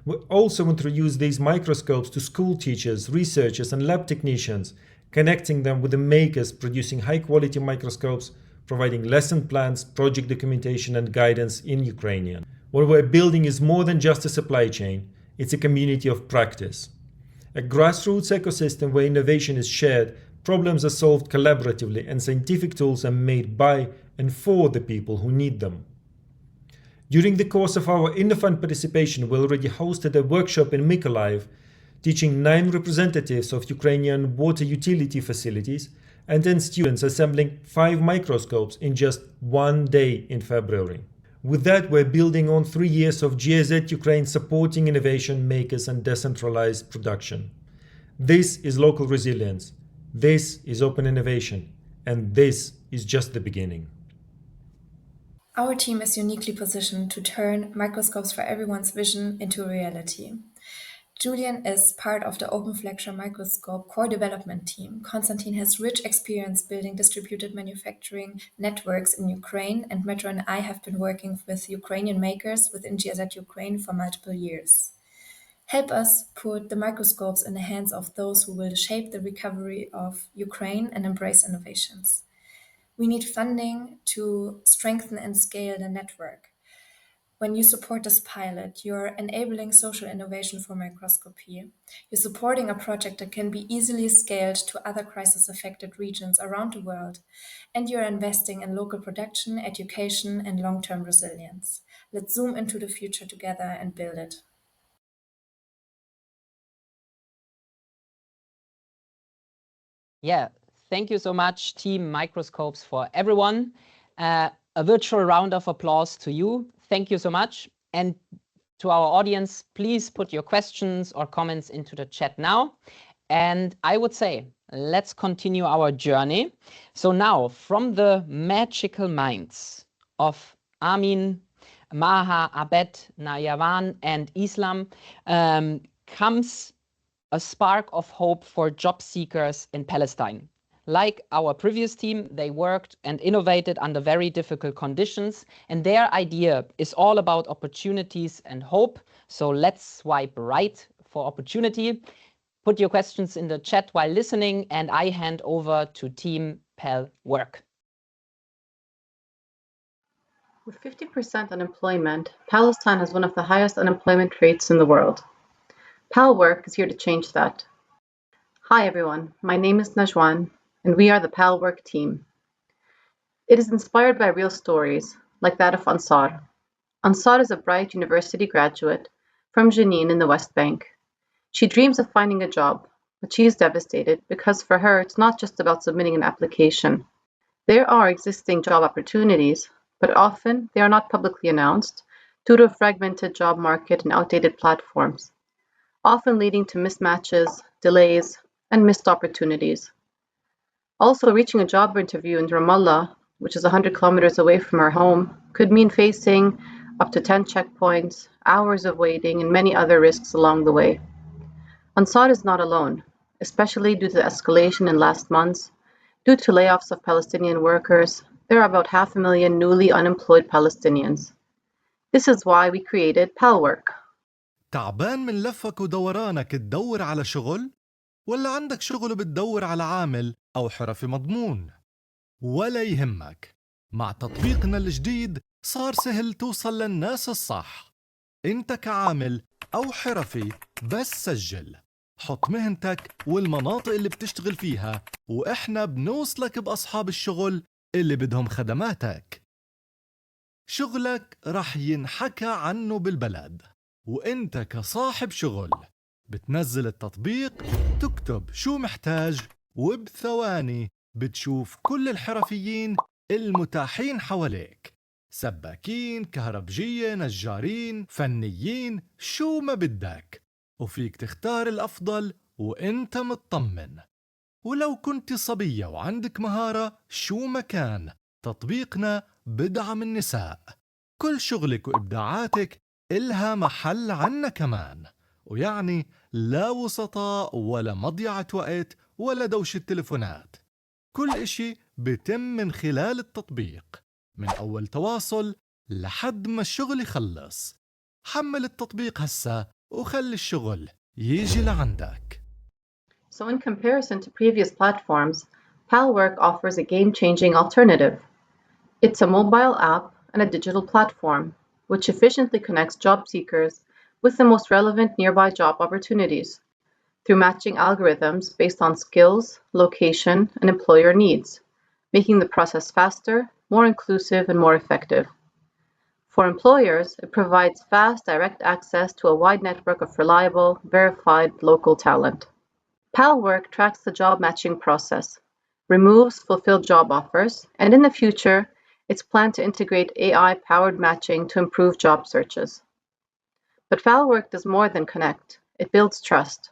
We also introduce these microscopes to school teachers, researchers, and lab technicians, connecting them with the makers producing high-quality microscopes, providing lesson plans, project documentation, and guidance in Ukrainian. What we're building is more than just a supply chain, it's a community of practice. A grassroots ecosystem where innovation is shared, problems are solved collaboratively, and scientific tools are made by and for the people who need them. During the course of our InnoFund participation, we already hosted a workshop in Mykolaiv, teaching 9 representatives of Ukrainian water utility facilities and 10 students assembling 5 microscopes in just one day in February. With that, we're building on 3 years of GIZ Ukraine supporting innovation makers and decentralized production. This is local resilience. This is open innovation. And this is just the beginning. Our team is uniquely positioned to turn Microscopes for Everyone's vision into a reality. Julian is part of the Open Flexure Microscope core development team. Konstantin has rich experience building distributed manufacturing networks in Ukraine, and Metro and I have been working with Ukrainian makers within GIZ Ukraine for multiple years. Help us put the microscopes in the hands of those who will shape the recovery of Ukraine and embrace innovations. We need funding to strengthen and scale the network. When you support this pilot, you're enabling social innovation for microscopy. You're supporting a project that can be easily scaled to other crisis-affected regions around the world. And you're investing in local production, education, and long-term resilience. Let's zoom into the future together and build it. Yeah, thank you so much, Team Microscopes for Everyone. A virtual round of applause to you. Thank you so much. And to our audience, please put your questions or comments into the chat now. And I would say, let's continue our journey. So now, from the magical minds of Amin, Maha, Abed, Nayavan, and Islam comes a spark of hope for job seekers in Palestine. Like our previous team, they worked and innovated under very difficult conditions, and their idea is all about opportunities and hope. So let's swipe right for opportunity. Put your questions in the chat while listening, and I hand over to Team Pal Work. With 50% unemployment, Palestine has one of the highest unemployment rates in the world. Pal Work is here to change that. Hi everyone, my name is Najwan, and we are the Pal Work team. It is inspired by real stories, like that of Ansar. Ansar is a bright university graduate from Jenin in the West Bank. She dreams of finding a job, but she is devastated because for her it's not just about submitting an application. There are existing job opportunities, but often they are not publicly announced due to a fragmented job market and outdated platforms, often leading to mismatches, delays, and missed opportunities. Also, reaching a job interview in Ramallah, which is 100 kilometers away from her home, could mean facing up to 10 checkpoints, hours of waiting, and many other risks along the way. Ansar is not alone, especially due to the escalation in last months. Due to layoffs of Palestinian workers, there are about 500,000 newly unemployed Palestinians. This is why we created Pal Work. تعبان من لفك ودورانك تدور على شغل؟ ولا عندك شغل بتدور على عامل أو حرفي مضمون؟ ولا يهمك، مع تطبيقنا الجديد صار سهل توصل للناس الصح. انت كعامل أو حرفي بس سجل، حط مهنتك والمناطق اللي بتشتغل فيها، وإحنا بنوصلك بأصحاب الشغل اللي بدهم خدماتك. شغلك رح ينحكى عنه بالبلد، وإنت كصاحب شغل بتنزل التطبيق، تكتب شو محتاج، وبثواني بتشوف كل الحرفيين المتاحين حواليك، سباكين، كهربجية، نجارين، فنيين، شو ما بدك، وفيك تختار الأفضل وإنت مطمن. ولو كنت صبية وعندك مهارة شو ما كان، تطبيقنا بدعم النساء. كل شغلك وإبداعاتك إلها محل عنا كمان، ويعني لا وسطاء ولا مضيعة وقت ولا دوشة تلفونات. كل إشي بتم من خلال التطبيق، من أول تواصل لحد ما الشغل يخلص. حمل التطبيق هسا وخلي الشغل يجي لعندك. So in comparison to previous platforms, Pal Work offers a game-changing alternative. It's a mobile app and a digital platform, which efficiently connects job seekers with the most relevant nearby job opportunities through matching algorithms based on skills, location, and employer needs, making the process faster, more inclusive, and more effective. For employers, it provides fast, direct access to a wide network of reliable, verified local talent. Pal Work tracks the job matching process, removes fulfilled job offers, and in the future, It's planned to integrate AI-powered matching to improve job searches. But PalWork does more than connect. It builds trust.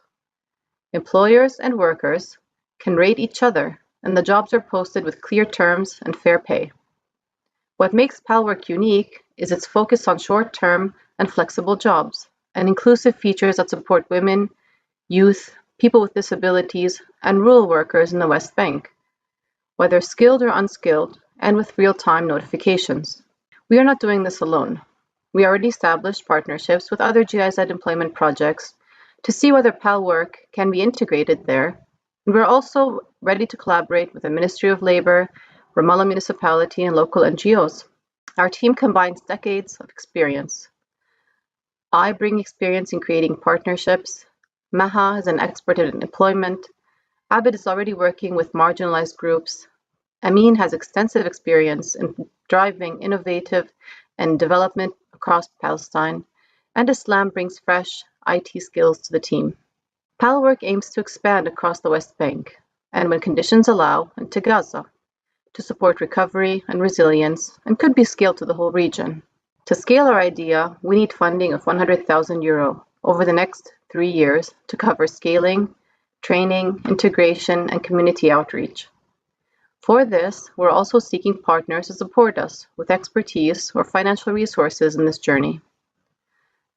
Employers and workers can rate each other, and the jobs are posted with clear terms and fair pay. What makes PalWork unique is its focus on short-term and flexible jobs and inclusive features that support women, youth, people with disabilities, and rural workers in the West Bank, whether skilled or unskilled, and with real-time notifications. We are not doing this alone. We already established partnerships with other GIZ employment projects to see whether PalWork can be integrated there. And we're also ready to collaborate with the Ministry of Labour, Ramallah Municipality, and local NGOs. Our team combines decades of experience. I bring experience in creating partnerships. Maha is an expert in employment. Abid is already working with marginalized groups. Amin has extensive experience in driving innovative and development across Palestine. And Islam brings fresh IT skills to the team. PalWork aims to expand across the West Bank, and when conditions allow, into Gaza, to support recovery and resilience, and could be scaled to the whole region. To scale our idea, we need funding of €100,000 over the next 3 years to cover scaling, training, integration, and community outreach. For this, we're also seeking partners to support us with expertise or financial resources in this journey.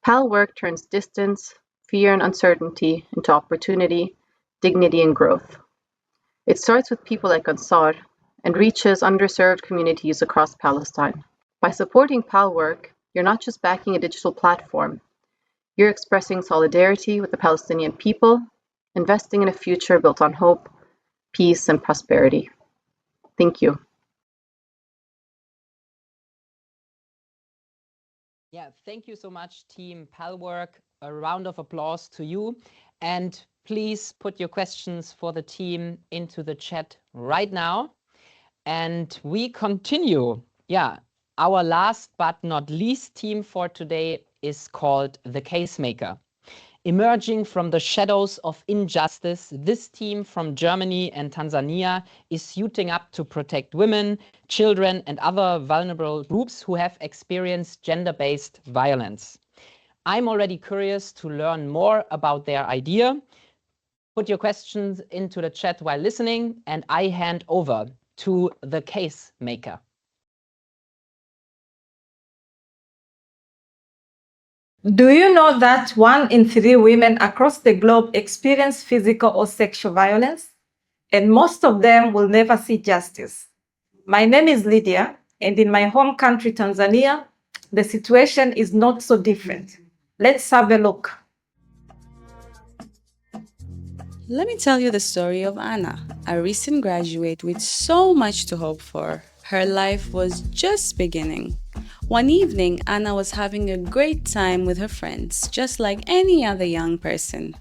PalWork turns distance, fear, and uncertainty into opportunity, dignity, and growth. It starts with people like Ansar and reaches underserved communities across Palestine. By supporting PalWork, you're not just backing a digital platform. You're expressing solidarity with the Palestinian people, investing in a future built on hope, peace, and prosperity. Thank you. Yeah, thank you so much, Team PalWork. A round of applause to you. And please put your questions for the team into the chat right now. And we continue. Yeah, our last but not least team for today is called the Casemaker. Emerging from the shadows of injustice, this team from Germany and Tanzania is suiting up to protect women, children, and other vulnerable groups who have experienced gender-based violence. I'm already curious to learn more about their idea. Put your questions into the chat while listening, and I hand over to the Casemaker. Do you know that 1 in 3 women across the globe experience physical or sexual violence? And most of them will never see justice. My name is Lydia, and in my home country, Tanzania, the situation is not so different. Let's have a look. Let me tell you the story of Anna, a recent graduate with so much to hope for. Her life was just beginning. One evening, Anna was having a great time with her friends, just like any other young person.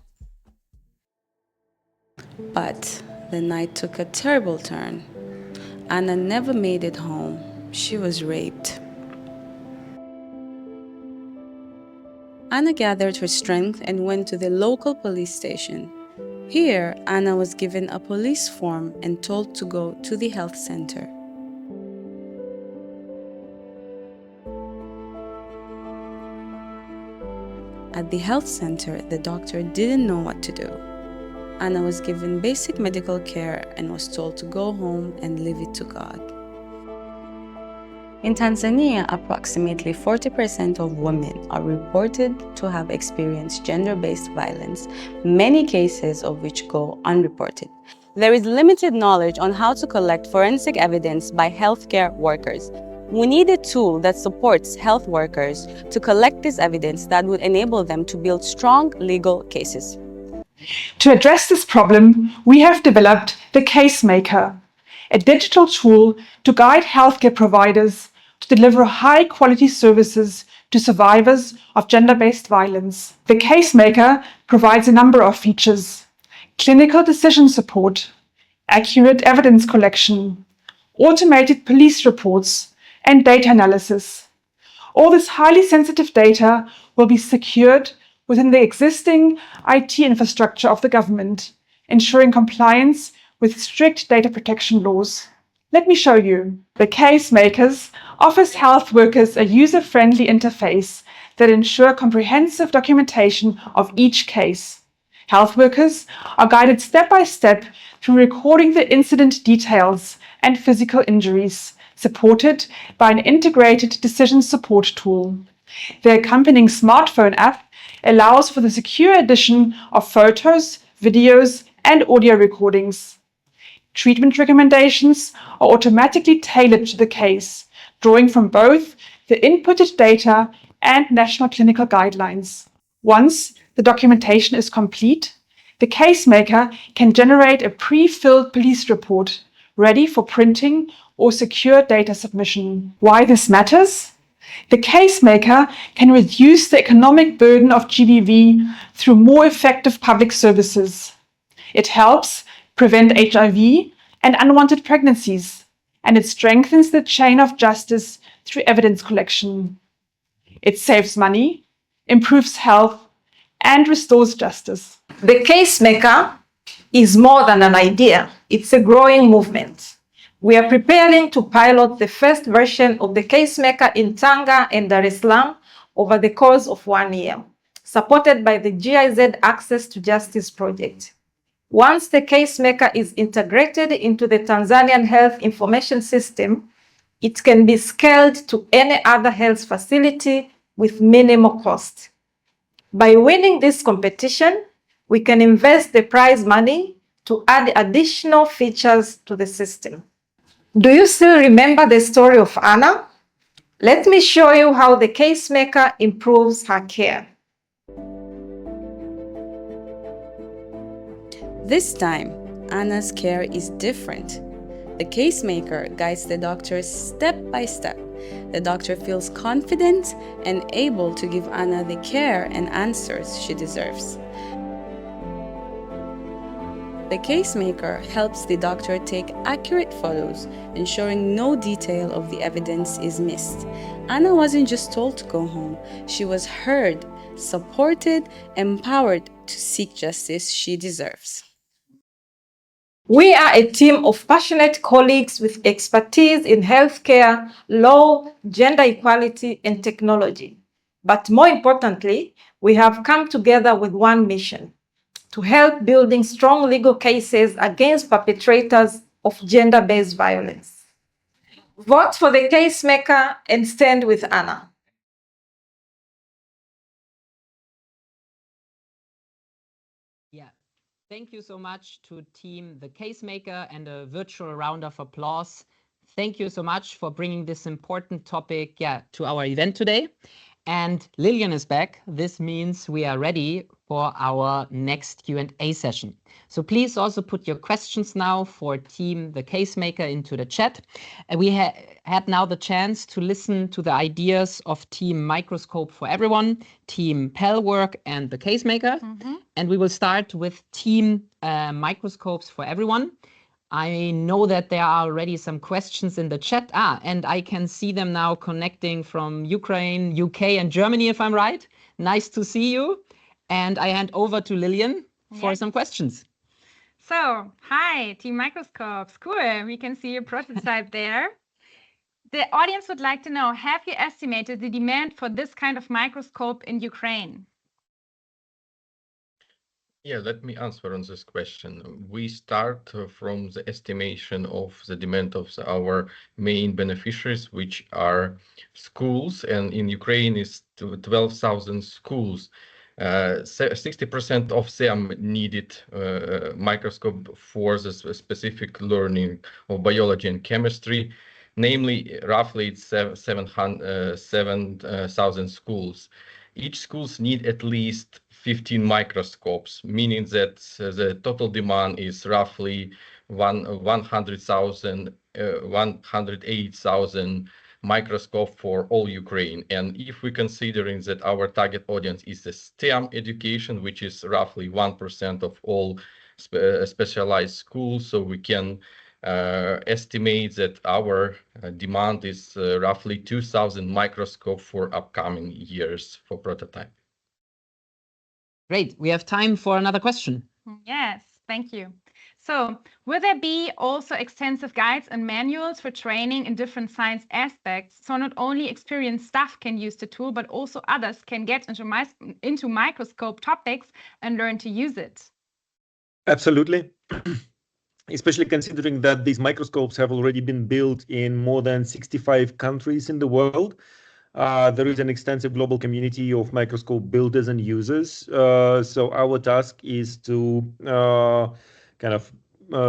But the night took a terrible turn. Anna never made it home. She was raped. Anna gathered her strength and went to the local police station. Here, Anna was given a police form and told to go to the health center. At the health center, the doctor didn't know what to do. Anna was given basic medical care and was told to go home and leave it to God. In Tanzania, approximately 40% of women are reported to have experienced gender-based violence, many cases of which go unreported. There is limited knowledge on how to collect forensic evidence by healthcare workers. We need a tool that supports health workers to collect this evidence that would enable them to build strong legal cases. To address this problem, we have developed the Casemaker, a digital tool to guide healthcare providers to deliver high-quality services to survivors of gender-based violence. The Casemaker provides a number of features: clinical decision support, accurate evidence collection, automated police reports, and data analysis. All this highly sensitive data will be secured within the existing IT infrastructure of the government, ensuring compliance with strict data protection laws. Let me show you. The Case Makers offers health workers a user-friendly interface that ensure comprehensive documentation of each case. Health workers are guided step by step through recording the incident details and physical injuries, supported by an integrated decision support tool. The accompanying smartphone app allows for the secure addition of photos, videos, and audio recordings. Treatment recommendations are automatically tailored to the case, drawing from both the inputted data and national clinical guidelines. Once the documentation is complete, the case-maker can generate a pre-filled police report ready for printing or secure data submission. Why this matters? The case-maker can reduce the economic burden of GBV through more effective public services. It helps prevent HIV and unwanted pregnancies, and it strengthens the chain of justice through evidence collection. It saves money, improves health, and restores justice. The Case-maker is more than an idea. It's a growing movement. We are preparing to pilot the first version of the Case-maker in Tanga and Dar es Salaam over the course of 1 year, supported by the GIZ Access to Justice project. Once the Case-maker is integrated into the Tanzanian Health Information System, it can be scaled to any other health facility with minimal cost. By winning this competition, we can invest the prize money to add additional features to the system. Do you still remember the story of Anna? Let me show you how the Case-maker improves her care. This time, Anna's care is different. The case-maker guides the doctor step by step. The doctor feels confident and able to give Anna the care and answers she deserves. The case-maker helps the doctor take accurate photos, ensuring no detail of the evidence is missed. Anna wasn't just told to go home. She was heard, supported, empowered to seek justice she deserves. We are a team of passionate colleagues with expertise in healthcare, law, gender equality, and technology. But more importantly, we have come together with one mission: to help building strong legal cases against perpetrators of gender-based violence. Vote for the Case-maker and stand with Anna. Yeah, thank you so much to Team The Case-maker and a virtual round of applause. Thank you so much for bringing this important topic to our event today. And Lillian is back. This means we are ready for our next Q&A session. So please also put your questions now for Team The Case-maker into the chat. And we had now the chance to listen to the ideas of Team Microscope for Everyone, Team PALWork, and The Case-maker. And we will start with Team Microscopes for Everyone. I know that there are already some questions in the chat. And I can see them now connecting from Ukraine, UK, and Germany, if I'm right. Nice to see you. And I hand over to Lillian for some questions. So, hi, Team Microscopes. Cool. We can see your prototype there. The audience would like to know, have you estimated the demand for this kind of microscope in Ukraine? Yeah, let me answer on this question. We start from the estimation of the demand of our main beneficiaries, which are schools, and in Ukraine is 12,000 schools. 60% of them needed microscope for the specific learning of biology and chemistry. Namely, roughly it's 7,000 schools. Each schools need at least 15 microscopes, meaning that the total demand is roughly 108,000 microscope for all Ukraine. And if we're considering that our target audience is the STEM education, which is roughly 1% of all specialized schools, so we can estimate that our demand is roughly 2,000 microscope for upcoming years for prototype. Great. We have time for another question. Yes, thank you. So will there be also extensive guides and manuals for training in different science aspects? So not only experienced staff can use the tool, but also others can get into microscope topics and learn to use it. Absolutely. Especially considering that these microscopes have already been built in more than 65 countries in the world. There is an extensive global community of microscope builders and users. So our task is to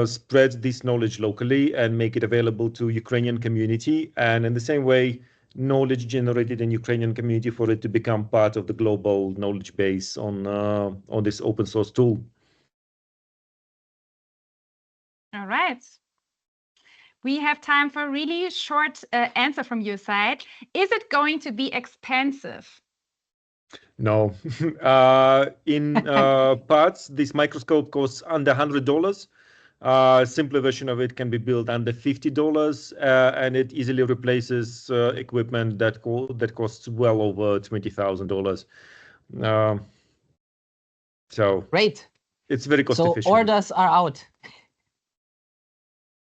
spread this knowledge locally and make it available to Ukrainian community. And in the same way, knowledge generated in Ukrainian community for it to become part of the global knowledge base on this open source tool. All right. We have time for a really short answer from your side. Is it going to be expensive? No. In parts, this microscope costs under $100. Simpler version of it can be built under $50, and it easily replaces equipment that costs well over $20,000. So great. It's very cost efficient. So orders are out.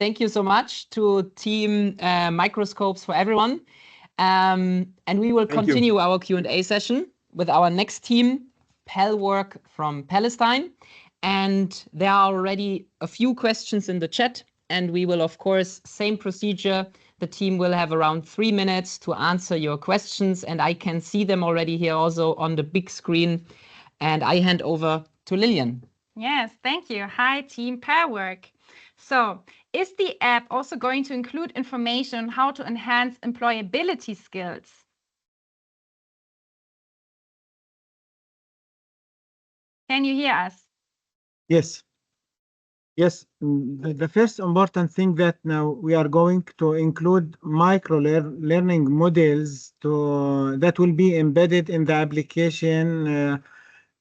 Thank you so much to Team Microscopes for Everyone. And we will continue our Q&A session with our next team, PalWork from Palestine. And there are already a few questions in the chat. And we will, of course, same procedure. The team will have around 3 minutes to answer your questions. And I can see them already here also on the big screen. And I hand over to Lillian. Yes, thank you. Hi, Team PalWork. So, is the app also going to include information on how to enhance employability skills? Can you hear us? Yes. Yes. The first important thing that now we are going to include micro learning models that will be embedded in the application,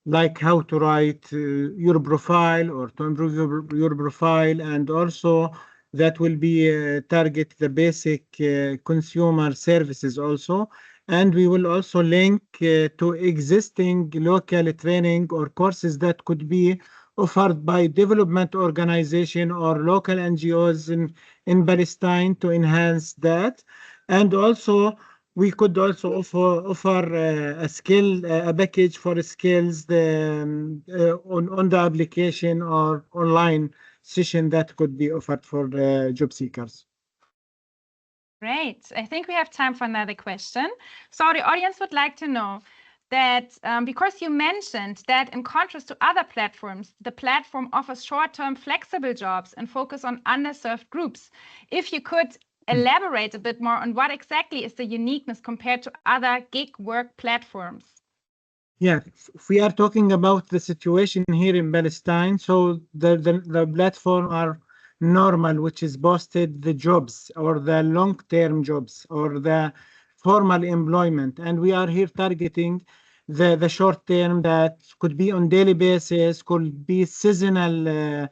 like how to write your profile or to improve your profile, and also that will be target the basic consumer services also. And we will also link to existing local training or courses that could be offered by development organization or local NGOs in Palestine to enhance that. And also we could also offer a package for skills on the application or online session that could be offered for job seekers. Great. I think we have time for another question. So the audience would like to know that because you mentioned that in contrast to other platforms, the platform offers short-term flexible jobs and focus on underserved groups. If you could elaborate a bit more on what exactly is the uniqueness compared to other gig work platforms. Yeah, if we are talking about the situation here in Palestine, so the platform are normal, which is posted the jobs or the long-term jobs or the formal employment. And we are here targeting the short term that could be on daily basis, could be seasonal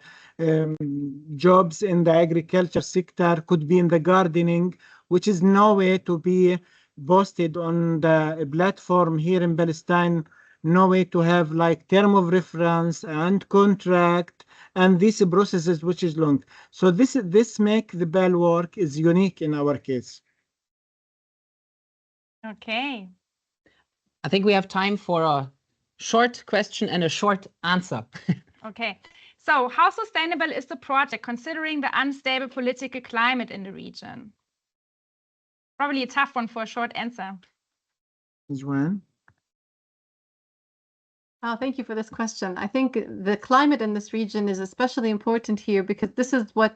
jobs in the agriculture sector, could be in the gardening, which is no way to be posted on the platform here in Palestine, no way to have like term of reference and contract and these processes, which is long. So this make the PalWork is unique in our case. Okay. I think we have time for a short question and a short answer. Okay. So how sustainable is the project considering the unstable political climate in the region? Probably a tough one for a short answer. Joanne? Thank you for this question. I think the climate in this region is especially important here because this is what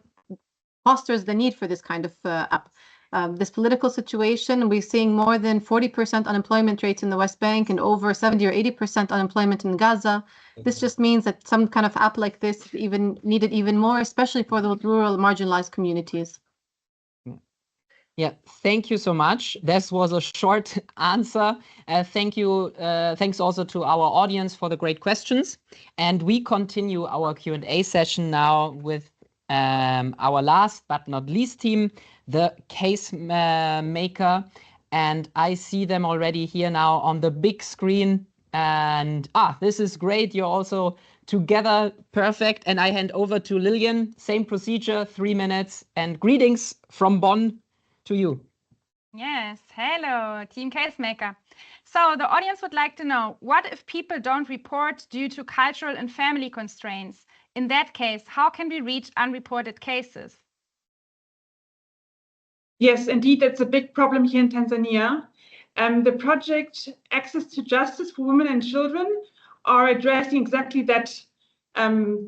fosters the need for this kind of app. This political situation, we're seeing more than 40% unemployment rates in the West Bank and over 70 or 80% unemployment in Gaza. This just means that some kind of app like this is needed even more, especially for the rural marginalized communities. Yeah, thank you so much. This was a short answer. Thank you. Thanks also to our audience for the great questions. And we continue our Q&A session now with our last but not least team, the Case Maker. And I see them already here now on the big screen. And this is great. You're also together perfect. And I hand over to Lillian. Same procedure, 3 minutes. And greetings from Bonn to you. Yes, hello, Team Casemaker. So the audience would like to know, what if people don't report due to cultural and family constraints? In that case, how can we reach unreported cases? Yes, indeed, that's a big problem here in Tanzania. The project Access to Justice for Women and Children are addressing exactly that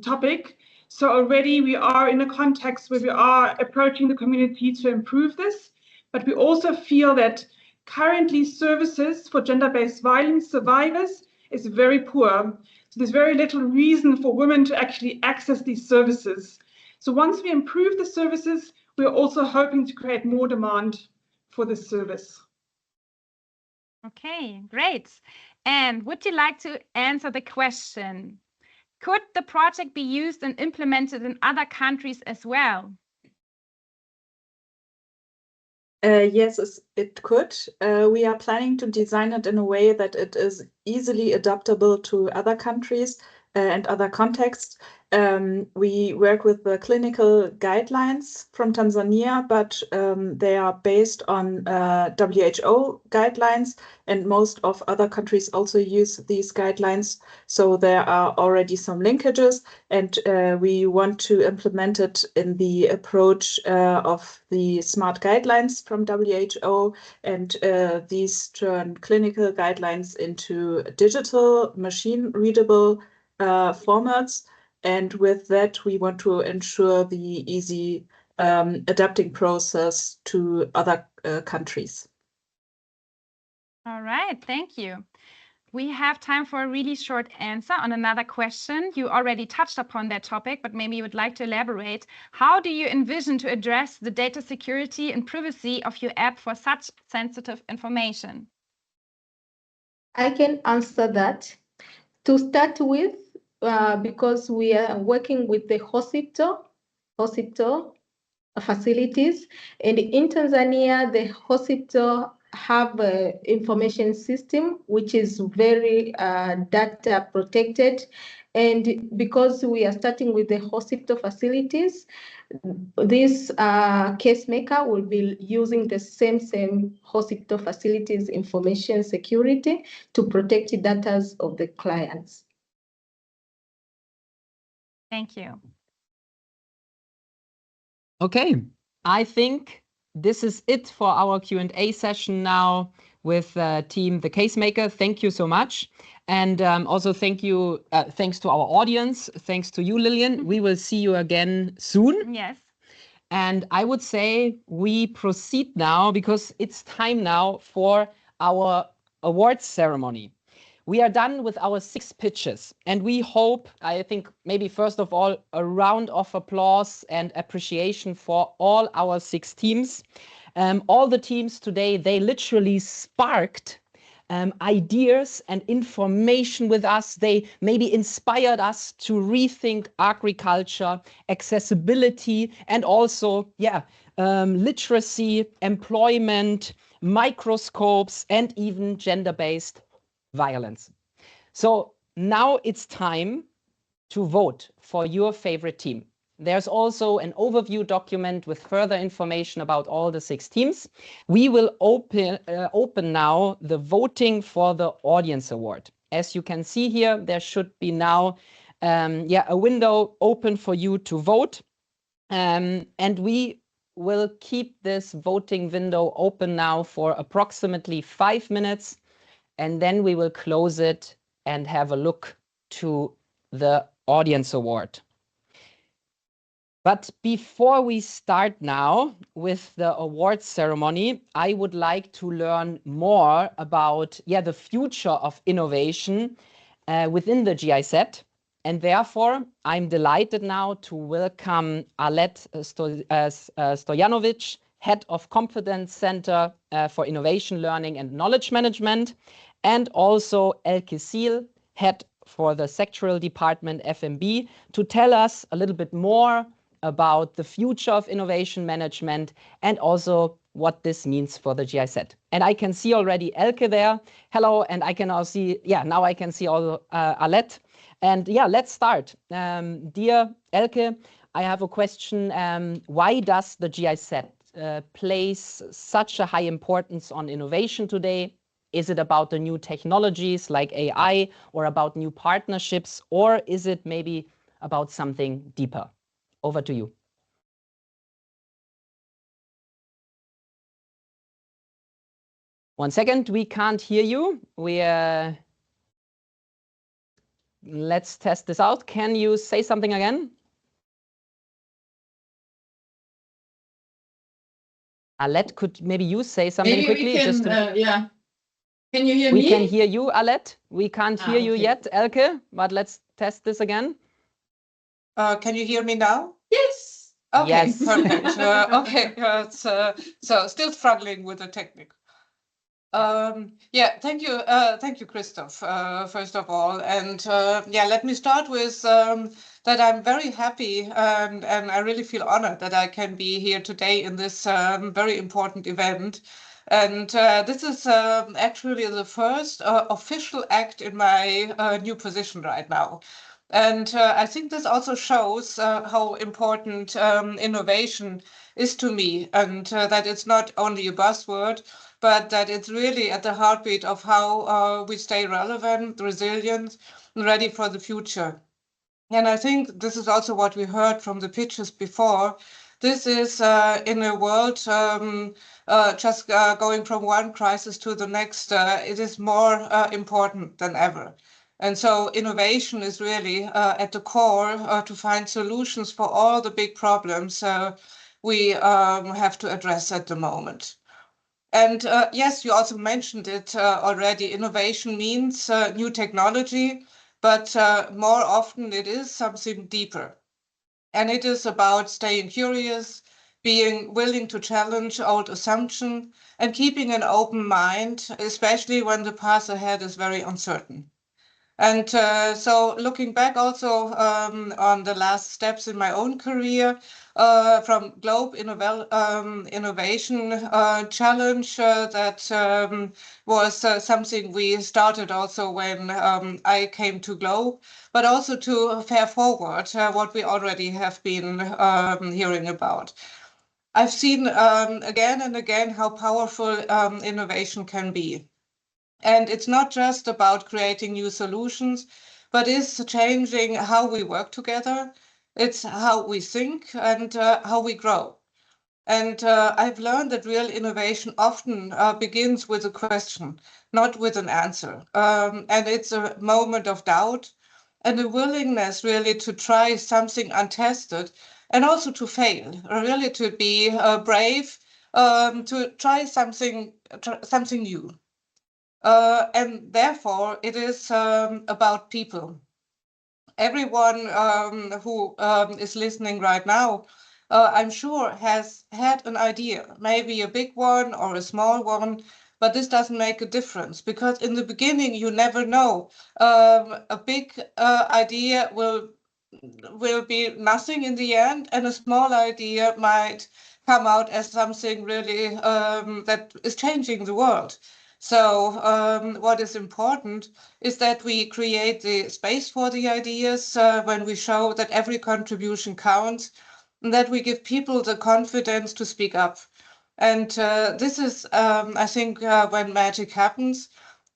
topic. So already we are in a context where we are approaching the community to improve this, but we also feel that currently services for gender-based violence survivors is very poor. So there's very little reason for women to actually access these services. So once we improve the services, we're also hoping to create more demand for this service. Okay, great. And would you like to answer the question? Could the project be used and implemented in other countries as well? Yes, it could. We are planning to design it in a way that it is easily adaptable to other countries and other contexts. We work with the clinical guidelines from Tanzania, but they are based on WHO guidelines, and most of other countries also use these guidelines. So there are already some linkages, and we want to implement it in the approach of the SMART guidelines from WHO, and these turn clinical guidelines into digital, machine-readable formats. And with that, we want to ensure the easy adapting process to other countries. All right, thank you. We have time for a really short answer on another question. You already touched upon that topic, but maybe you would like to elaborate. How do you envision to address the data security and privacy of your app for such sensitive information? I can answer that. To start with, because we are working with the hospital facilities, and in Tanzania, the hospital have an information system which is very data protected, and because we are starting with the hospital facilities, this Casemaker will be using the same hospital facilities information security to protect the data of the clients. Thank you. Okay, I think this is it for our Q&A session now with Team The Casemaker. Thank you so much. And also thanks to our audience. Thanks to you, Lillian. We will see you again soon. Yes. And I would say we proceed now because it's time now for our awards ceremony. We are done with our 6 pitches, and we hope, I think maybe first of all, a round of applause and appreciation for all our 6 teams. All the teams today, they literally sparked ideas and information with us. They maybe inspired us to rethink agriculture, accessibility, and also, literacy, employment, microscopes, and even gender-based violence. So now it's time to vote for your favorite team. There's also an overview document with further information about all the 6 teams. We will open now the voting for the audience award. As you can see here, there should be now a window open for you to vote. And we will keep this voting window open now for approximately 5 minutes. And then we will close it and have a look to the audience award. But before we start now with the awards ceremony, I would like to learn more about the future of innovation within the GIZ. And therefore, I'm delighted now to welcome Alet Stojanovic, Head of Competence Center for Innovation Learning and Knowledge Management, and also Elke Siel, Head for the Sectoral Department FMB, to tell us a little bit more about the future of innovation management and also what this means for the GIZ. And I can see already Elke there. Hello, and I can now see, now I can see also Alet. And yeah, let's start. Dear Elke, I have a question. Why does the GIZ place such a high importance on innovation today? Is it about the new technologies like AI or about new partnerships, or is it maybe about something deeper? Over to you. One second, we can't hear you. Let's test this out. Can you say something again? Alette, could maybe you say something maybe quickly? We can, yeah. Can you hear me? We can hear you, Alette. We can't hear you okay. yet, Elke, but let's test this again. Can you hear me now? Yes. Okay, Yes. perfect. Okay, so still struggling with the technique. Yeah, thank you, Christoph, first of all. And yeah, let me start with that I'm very happy and I really feel honored that I can be here today in this very important event. And this is actually the first official act in my new position right now. And I think this also shows how important innovation is to me, and that it's not only a buzzword, but that it's really at the heartbeat of how we stay relevant, resilient, and ready for the future. And I think this is also what we heard from the pitches before. This is in a world just going from one crisis to the next, it is more important than ever. And so innovation is really at the core to find solutions for all the big problems we have to address at the moment. And yes, you also mentioned it already. Innovation means new technology, but more often it is something deeper. And it is about staying curious, being willing to challenge old assumptions, and keeping an open mind, especially when the path ahead is very uncertain. And so looking back also on the last steps in my own career, from Globe Innovation Challenge, that was something we started also when I came to Globe, but also to Fair Forward, what we already have been hearing about. I've seen again and again how powerful innovation can be. And it's not just about creating new solutions, but it's changing how we work together. It's how we think and how we grow. And I've learned that real innovation often begins with a question, not with an answer. And it's a moment of doubt and a willingness really to try something untested and also to fail, really to be brave, to try something new. And therefore, it is about people. Everyone who is listening right now, I'm sure, has had an idea, maybe a big one or a small one, but this doesn't make a difference because in the beginning, you never know. A big idea will be nothing in the end, and a small idea might come out as something really that is changing the world. So what is important is that we create the space for the ideas when we show that every contribution counts, and that we give people the confidence to speak up. And this is, I think, when magic happens.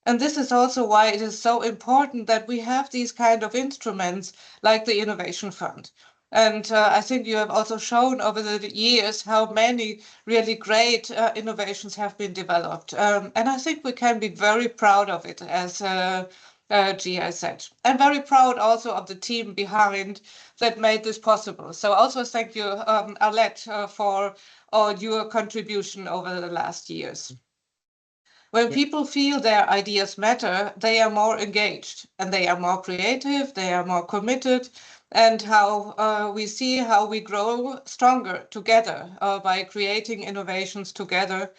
And this is also why it is so important that we have these kind of instruments like the Innovation Fund. And I think you have also shown over the years how many really great innovations have been developed. And I think we can be very proud of it as GIZ. I'm very proud also of the team behind that made this possible. So also thank you, Alette, for all your contribution over the last years. When people feel their ideas matter, they are more engaged and they are more creative, they are more committed, and how we see how we grow stronger together by creating innovations together.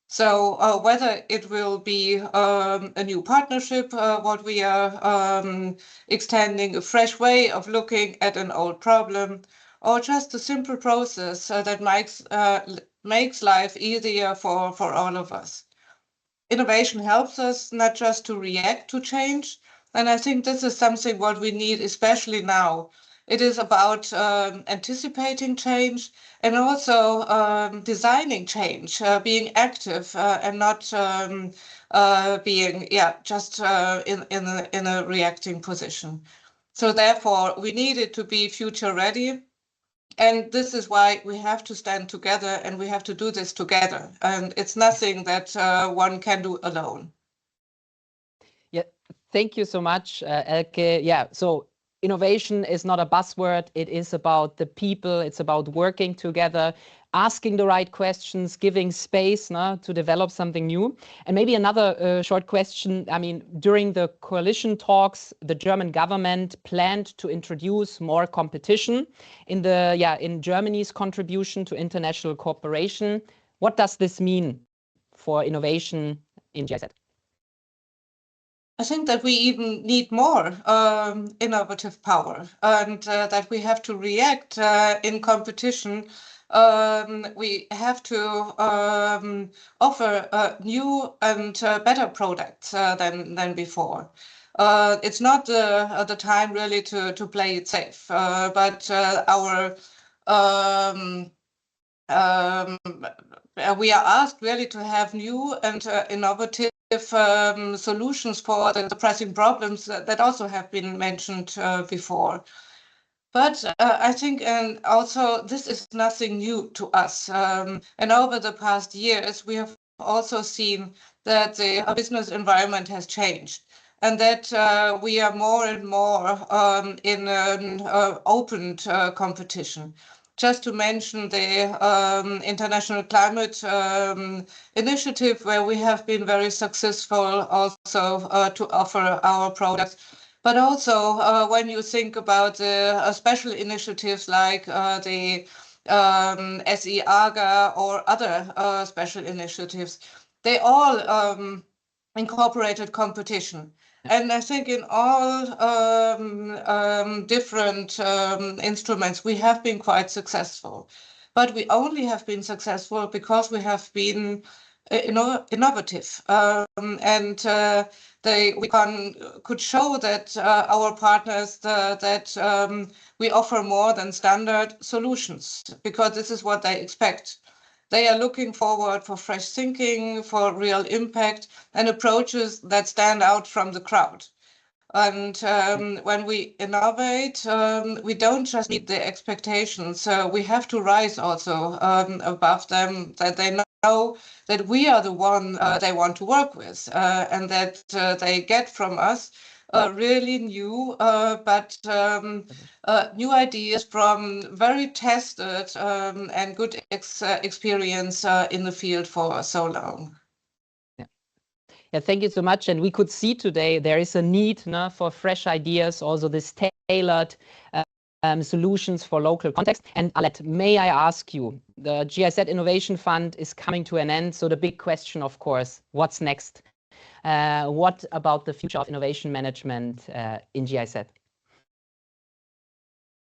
So whether it will be a new partnership, what we are extending, a fresh way of looking at an old problem, or just a simple process that makes life easier for all of us. Innovation helps us not just to react to change, And I think this is something what we need, especially now. It is about anticipating change and also designing change, being active and not being just in a reacting position. So therefore, we need it to be future ready. And this is why we have to stand together and we have to do this together. And it's nothing that one can do alone. Yeah, thank you so much, Elke. Yeah, so innovation is not a buzzword. It is about the people. It's about working together, asking the right questions, giving space to develop something new. And maybe another short question. I mean, during the coalition talks, the German government planned to introduce more competition in Germany's contribution to international cooperation. What does this mean for innovation in GIZ? I think that we even need more innovative power and that we have to react in competition. We have to offer new and better products than before. It's not the time really to play it safe, but we are asked really to have new and innovative solutions for the pressing problems that also have been mentioned before. But I think also this is nothing new to us. And over the past years, we have also seen that the business environment has changed and that we are more and more in an open competition. Just to mention the International Climate Initiative, where we have been very successful also to offer our products. But also when you think about the special initiatives like the SE-AGA or other special initiatives, they all incorporated competition. And I think in all different instruments, we have been quite successful. But we only have been successful because we have been innovative. We could show that our partners that we offer more than standard solutions, because this is what they expect. They are looking forward for fresh thinking, for real impact, and approaches that stand out from the crowd. And when we innovate, we don't just meet the expectations. We have to rise also above them, that they know that we are the one they want to work with, and that they get from us really new, but new ideas from very tested and good experience in the field for so long. Yeah, thank you so much. And we could see today there is a need for fresh ideas, also this tailored solutions for local context. And Alet, may I ask you, the GIZ Innovation Fund is coming to an end. So the big question, of course, what's next? What about the future of innovation management in GIZ?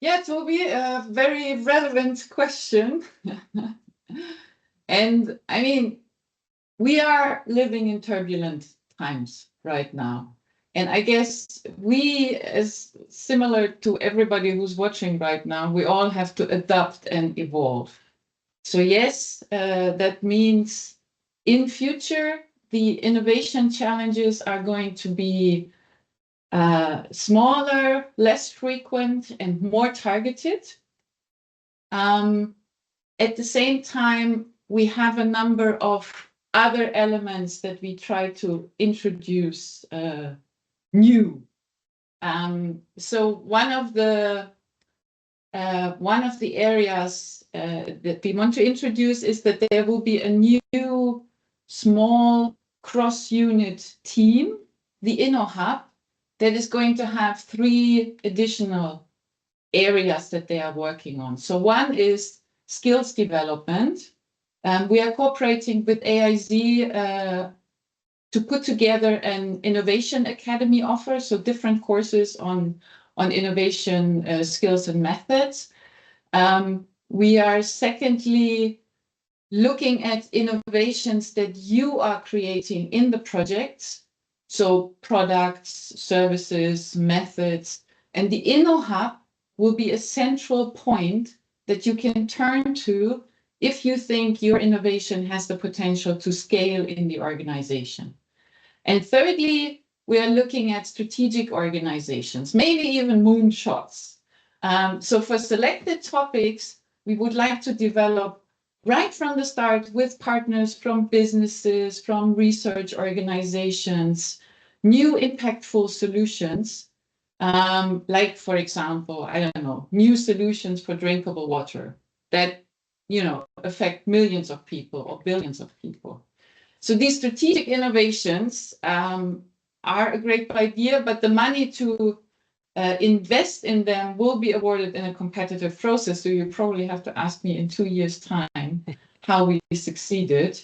Yeah, it will be a very relevant question. And I mean, we are living in turbulent times right now. And I guess we, as similar to everybody who's watching right now, we all have to adapt and evolve. So yes, that means in future, the innovation challenges are going to be smaller, less frequent, and more targeted. At the same time, we have a number of other elements that we try to introduce new. So one of the areas that we want to introduce is that there will be a new small cross-unit team, the InnoHub, that is going to have 3 additional areas that they are working on. So one is skills development. We are cooperating with AIZ to put together an innovation academy offer, so different courses on innovation skills and methods. We are secondly looking at innovations that you are creating in the projects So products, services, methods, and the InnoHub will be a central point that you can turn to if you think your innovation has the potential to scale in the organization. And thirdly, we are looking at strategic organizations, maybe even moonshots. So for selected topics, we would like to develop right from the start with partners from businesses, from research organizations, new impactful solutions, like, for example, I don't know, new solutions for drinkable water that, affect millions of people or billions of people. So these strategic innovations are a great idea, but the money to invest in them will be awarded in a competitive process. So you probably have to ask me in 2 years' time how we succeeded.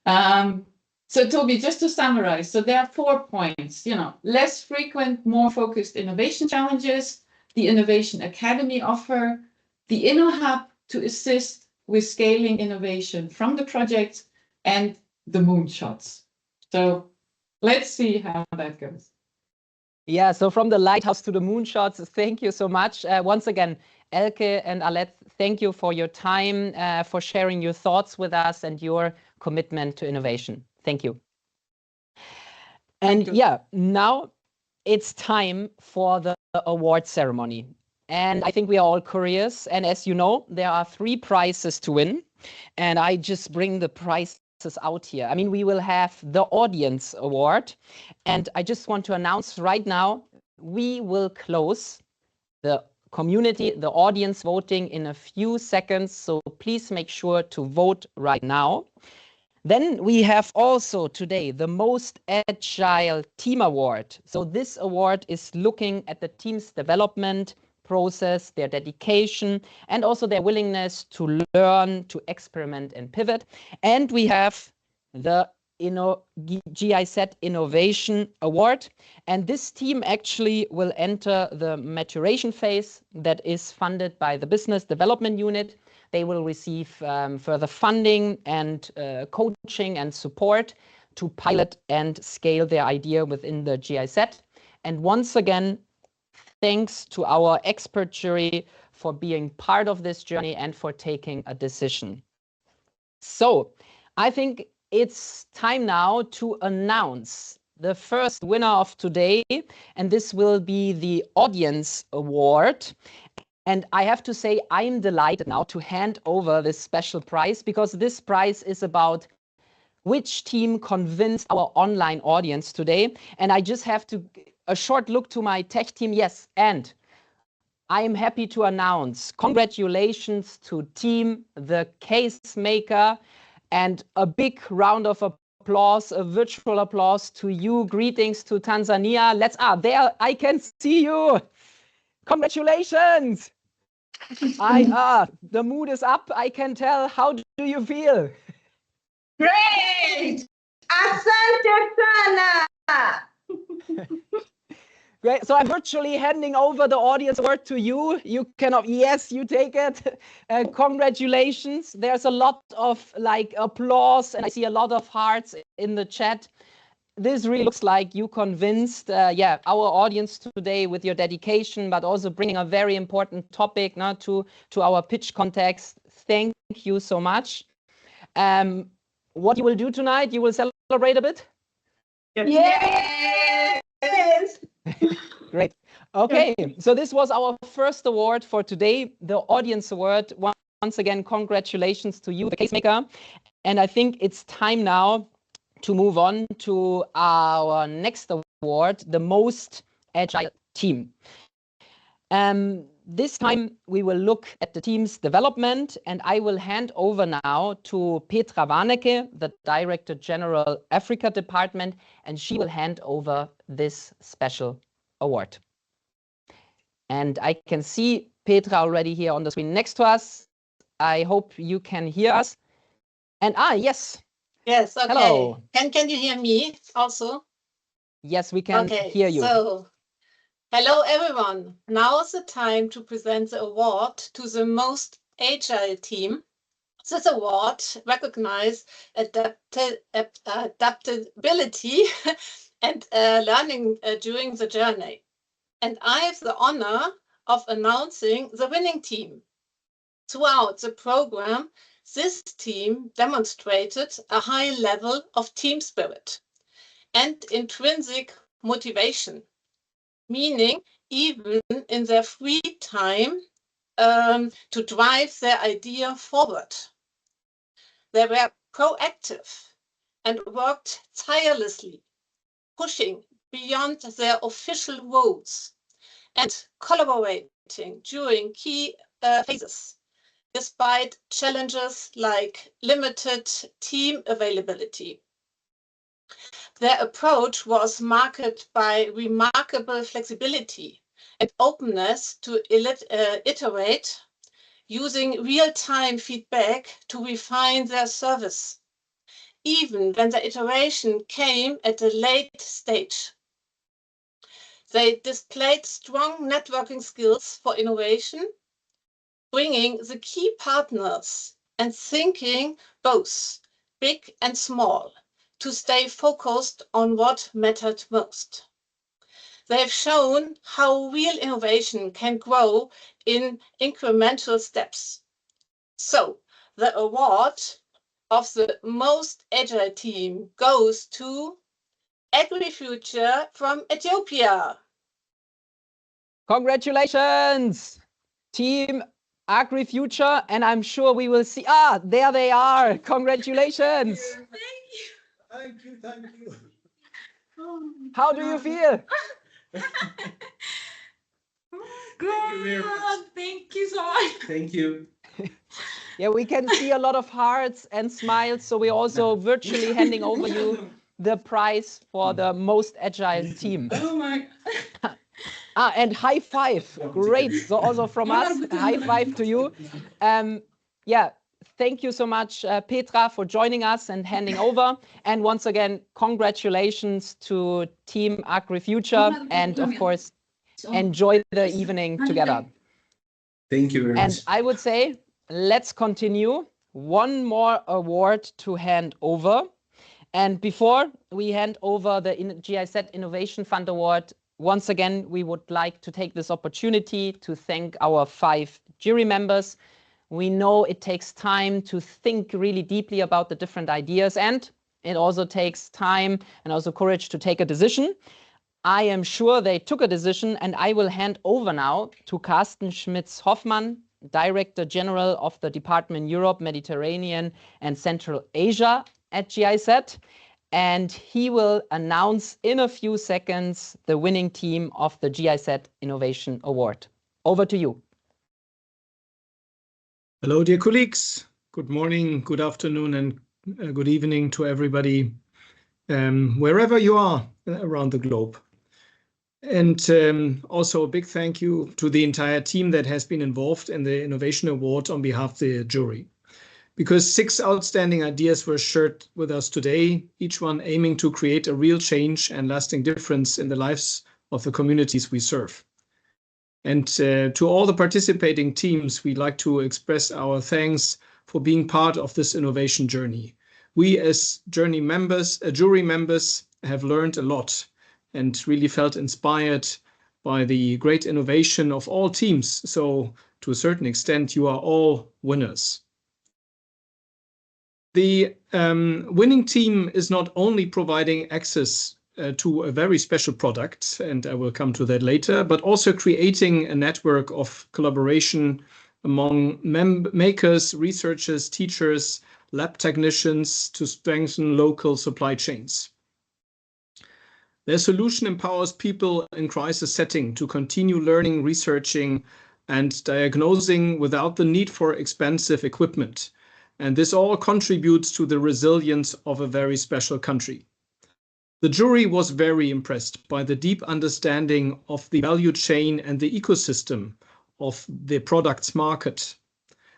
So Toby, just to summarize, so there are 4 points, less frequent, more focused innovation challenges, the Innovation Academy offer, the InnoHub to assist with scaling innovation from the project, and the moonshots. So let's see how that goes. Yeah, so from the lighthouse to the moonshots, thank you so much. Once again, Elke and Alet, thank you for your time, for sharing your thoughts with us and your commitment to innovation. Thank you. And yeah, now it's time for the award ceremony. And I think we are all curious. And as you know, there are 3 prizes to win. And I just bring the prizes out here. I mean, we will have the Audience Award. And I just want to announce right now, we will close the community, the audience voting in a few seconds. So please make sure to vote right now. Then we have also today the Most Agile Team Award. So this award is looking at the team's development process, their dedication, and also their willingness to learn, to experiment and pivot. And we have the GIZ Innovation Award. And this team actually will enter the maturation phase that is funded by the Business Development Unit. They will receive further funding and coaching and support to pilot and scale their idea within the GIZ. And once again, thanks to our expert jury for being part of this journey and for taking a decision. So I think it's time now to announce the first winner of today, and this will be the Audience Award. And I have to say, I'm delighted now to hand over this special prize, because this prize is about which team convinced our online audience today. And I just have to a short look to my tech team. Yes, and I am happy to announce congratulations to Team The Case Maker, and a big round of applause, a virtual applause to you. Greetings to Tanzania. There, I can see you. Congratulations. The mood is up, I can tell. How do you feel? Great! Asante sana! Great. So I'm virtually handing over the Audience Award to you. You cannot, yes, you take it. Congratulations. There's a lot of applause, and I see a lot of hearts in the chat. This really looks like you convinced our audience today with your dedication, but also bringing a very important topic now to our pitch context. Thank you so much. What you will do tonight, you will celebrate a bit? Yes! Great. Okay, so this was our first award for today, the Audience Award. Once again, congratulations to you, the Case Maker. And I think it's time now to move on to our next award, the Most Agile Team. This time we will look at the team's development, and I will hand over now to Petra Warnecke, the Director General Africa Department, and she will hand over this special award. And I can see Petra already here on the screen next to us. I hope you can hear us. And yes. Yes, okay. Hello. Can you hear me also? Yes, we can hear you. So, hello everyone. Now is the time to present the award to the Most Agile Team. This award recognizes adaptability and learning during the journey. And I have the honor of announcing the winning team. Throughout the program, this team demonstrated a high level of team spirit and intrinsic motivation, meaning even in their free time to drive their idea forward. They were proactive and worked tirelessly, pushing beyond their official roles and collaborating during key phases, despite challenges like limited team availability. Their approach was marked by remarkable flexibility and openness to iterate, using real-time feedback to refine their service, even when the iteration came at a late stage. They displayed strong networking skills for innovation, bringing the key partners and thinking both big and small to stay focused on what mattered most. They have shown how real innovation can grow in incremental steps. So the award of the most agile team goes to AgriFuture from Ethiopia. Congratulations, Team AgriFuture, and I'm sure we will see. There they are. Congratulations. Thank you. How do you feel? Good. Thank you so much. Thank you. Yeah, we can see a lot of hearts and smiles. So we're also virtually handing over you the prize for the most agile team. Oh my. And high five. Great. So also from us, high five to you. Yeah, thank you so much, Petra, for joining us and handing over. And once again, congratulations to Team AgriFuture. And of course, enjoy the evening together. Thank you very much. And I would say, let's continue. One more award to hand over. And before we hand over the GIZ Innovation Fund Award, once again, we would like to take this opportunity to thank our 5 jury members. We know it takes time to think really deeply about the different ideas, and it also takes time and also courage to take a decision. I am sure they took a decision, and I will hand over now to Carsten Schmitz-Hoffmann, Director General of the Department Europe, Mediterranean and Central Asia at GIZ. And he will announce in a few seconds the winning team of the GIZ Innovation Award. Over to you. Hello, dear colleagues. Good morning, good afternoon, and good evening to everybody, wherever you are around the globe. And also a big thank you to the entire team that has been involved in the Innovation Award on behalf of the jury. Because 6 outstanding ideas were shared with us today, each one aiming to create a real change and lasting difference in the lives of the communities we serve. And to all the participating teams, we'd like to express our thanks for being part of this innovation journey. We as jury members have learned a lot and really felt inspired by the great innovation of all teams. So to a certain extent, you are all winners. The winning team is not only providing access to a very special product, and I will come to that later, but also creating a network of collaboration among makers, researchers, teachers, lab technicians to strengthen local supply chains. Their solution empowers people in crisis setting to continue learning, researching, and diagnosing without the need for expensive equipment. And this all contributes to the resilience of a very special country. The jury was very impressed by the deep understanding of the value chain and the ecosystem of the product's market.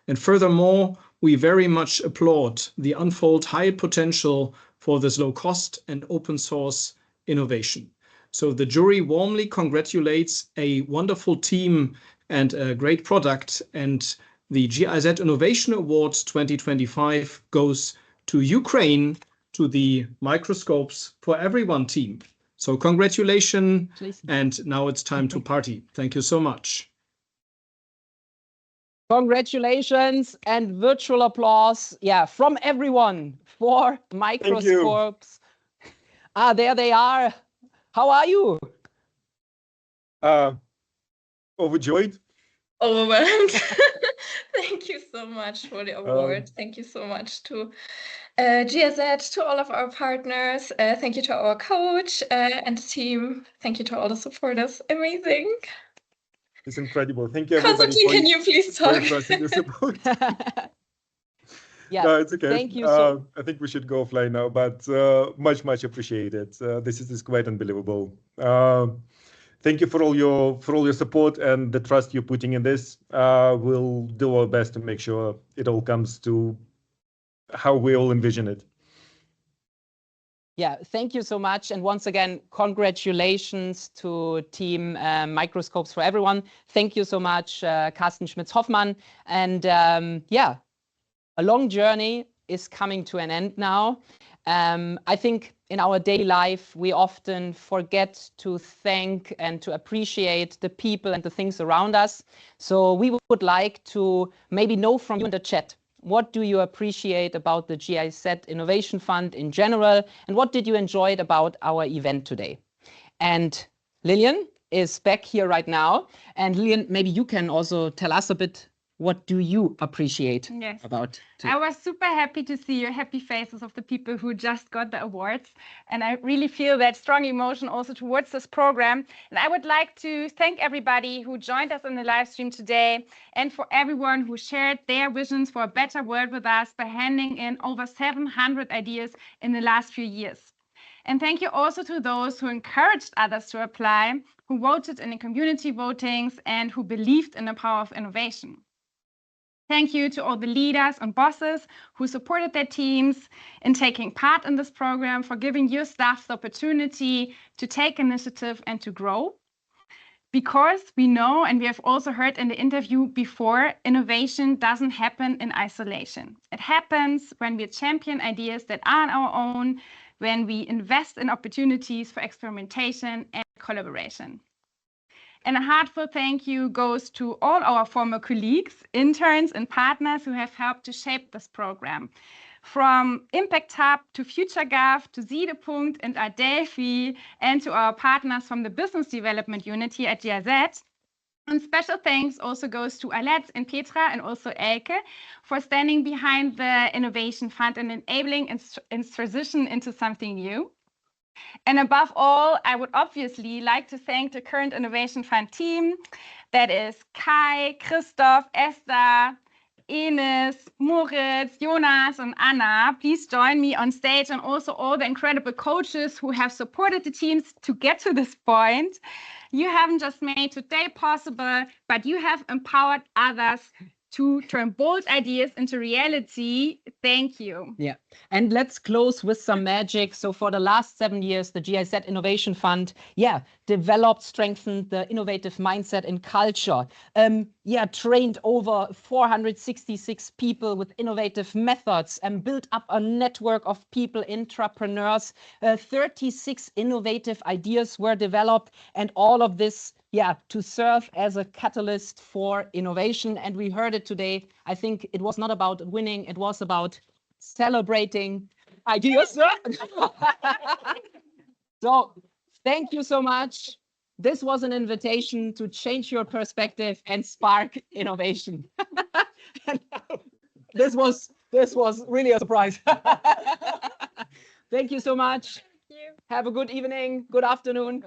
And furthermore, we very much applaud the unfold high potential for this low cost and open source innovation. So the jury warmly congratulates a wonderful team and a great product, and the GIZ Innovation Awards 2025 goes to Ukraine, to the Microscopes for Everyone team. So congratulations, and now it's time to party. Thank you so much. Congratulations and virtual applause, yeah, from everyone for Microscopes. Ah, there they are. How are you? Overjoyed. Overwhelmed. Thank you so much for the award. Thank you so much to GIZ, to all of our partners. Thank you to our coach and the team. Thank you to all the supporters. Amazing. It's incredible. Thank you, everybody. Konstantin, can you please talk? For your support. Yeah, No, it's okay. thank you so I think we should go offline now, but much appreciated. This is quite unbelievable. Thank you for all your support and the trust you're putting in this. We'll do our best to make sure it all comes to how we all envision it. Yeah, thank you so much. And once again, congratulations to Team Microscopes for Everyone. Thank you so much, Carsten Schmitz-Hoffmann. And yeah, a long journey is coming to an end now. I think in our daily life, we often forget to thank and to appreciate the people and the things around us. So we would like to maybe know from you in the chat, what do you appreciate about the GIZ Innovation Fund in general? And what did you enjoy about our event today? And Lillian is back here right now. And Lillian, maybe you can also tell us a bit, what do you appreciate about I was super happy to see your happy faces of the people who just got the awards. And I really feel that strong emotion also towards this program. And I would like to thank everybody who joined us in the live stream today and for everyone who shared their visions for a better world with us by handing in over 700 ideas in the last few years. And thank you also to those who encouraged others to apply, who voted in the community votings, and who believed in the power of innovation. Thank you to all the leaders and bosses who supported their teams in taking part in this program, for giving your staff the opportunity to take initiative and to grow. Because we know, and we have also heard in the interview before, innovation doesn't happen in isolation. It happens when we champion ideas that are on our own, when we invest in opportunities for experimentation and collaboration. And a heartfelt thank you goes to all our former colleagues, interns, and partners who have helped to shape this program. From Impact Hub to FutureGov to Ziedepunkt and Adelphi, and to our partners from the Business Development Unit here at GIZ. And special thanks also goes to Alet and Petra and also Elke for standing behind the Innovation Fund and enabling its transition into something new. And above all, I would obviously like to thank the current Innovation Fund team. That is Kai, Christoph, Esther, Enes, Moritz, Jonas, and Anna. Please join me on stage, and also all the incredible coaches who have supported the teams to get to this point. You haven't just made today possible, but you have empowered others to turn bold ideas into reality. Thank you. Yeah, and let's close with some magic. So for the last 7 years, the GIZ Innovation Fund, developed, strengthened the innovative mindset and culture. Trained over 466 people with innovative methods and built up a network of people, entrepreneurs. 36 innovative ideas were developed, and all of this to serve as a catalyst for innovation. And we heard it today. I think it was not about winning, it was about celebrating ideas. So thank you so much. This was an invitation to change your perspective and spark innovation. This was really a surprise. Thank you so much. Thank you. Have a good evening, good afternoon.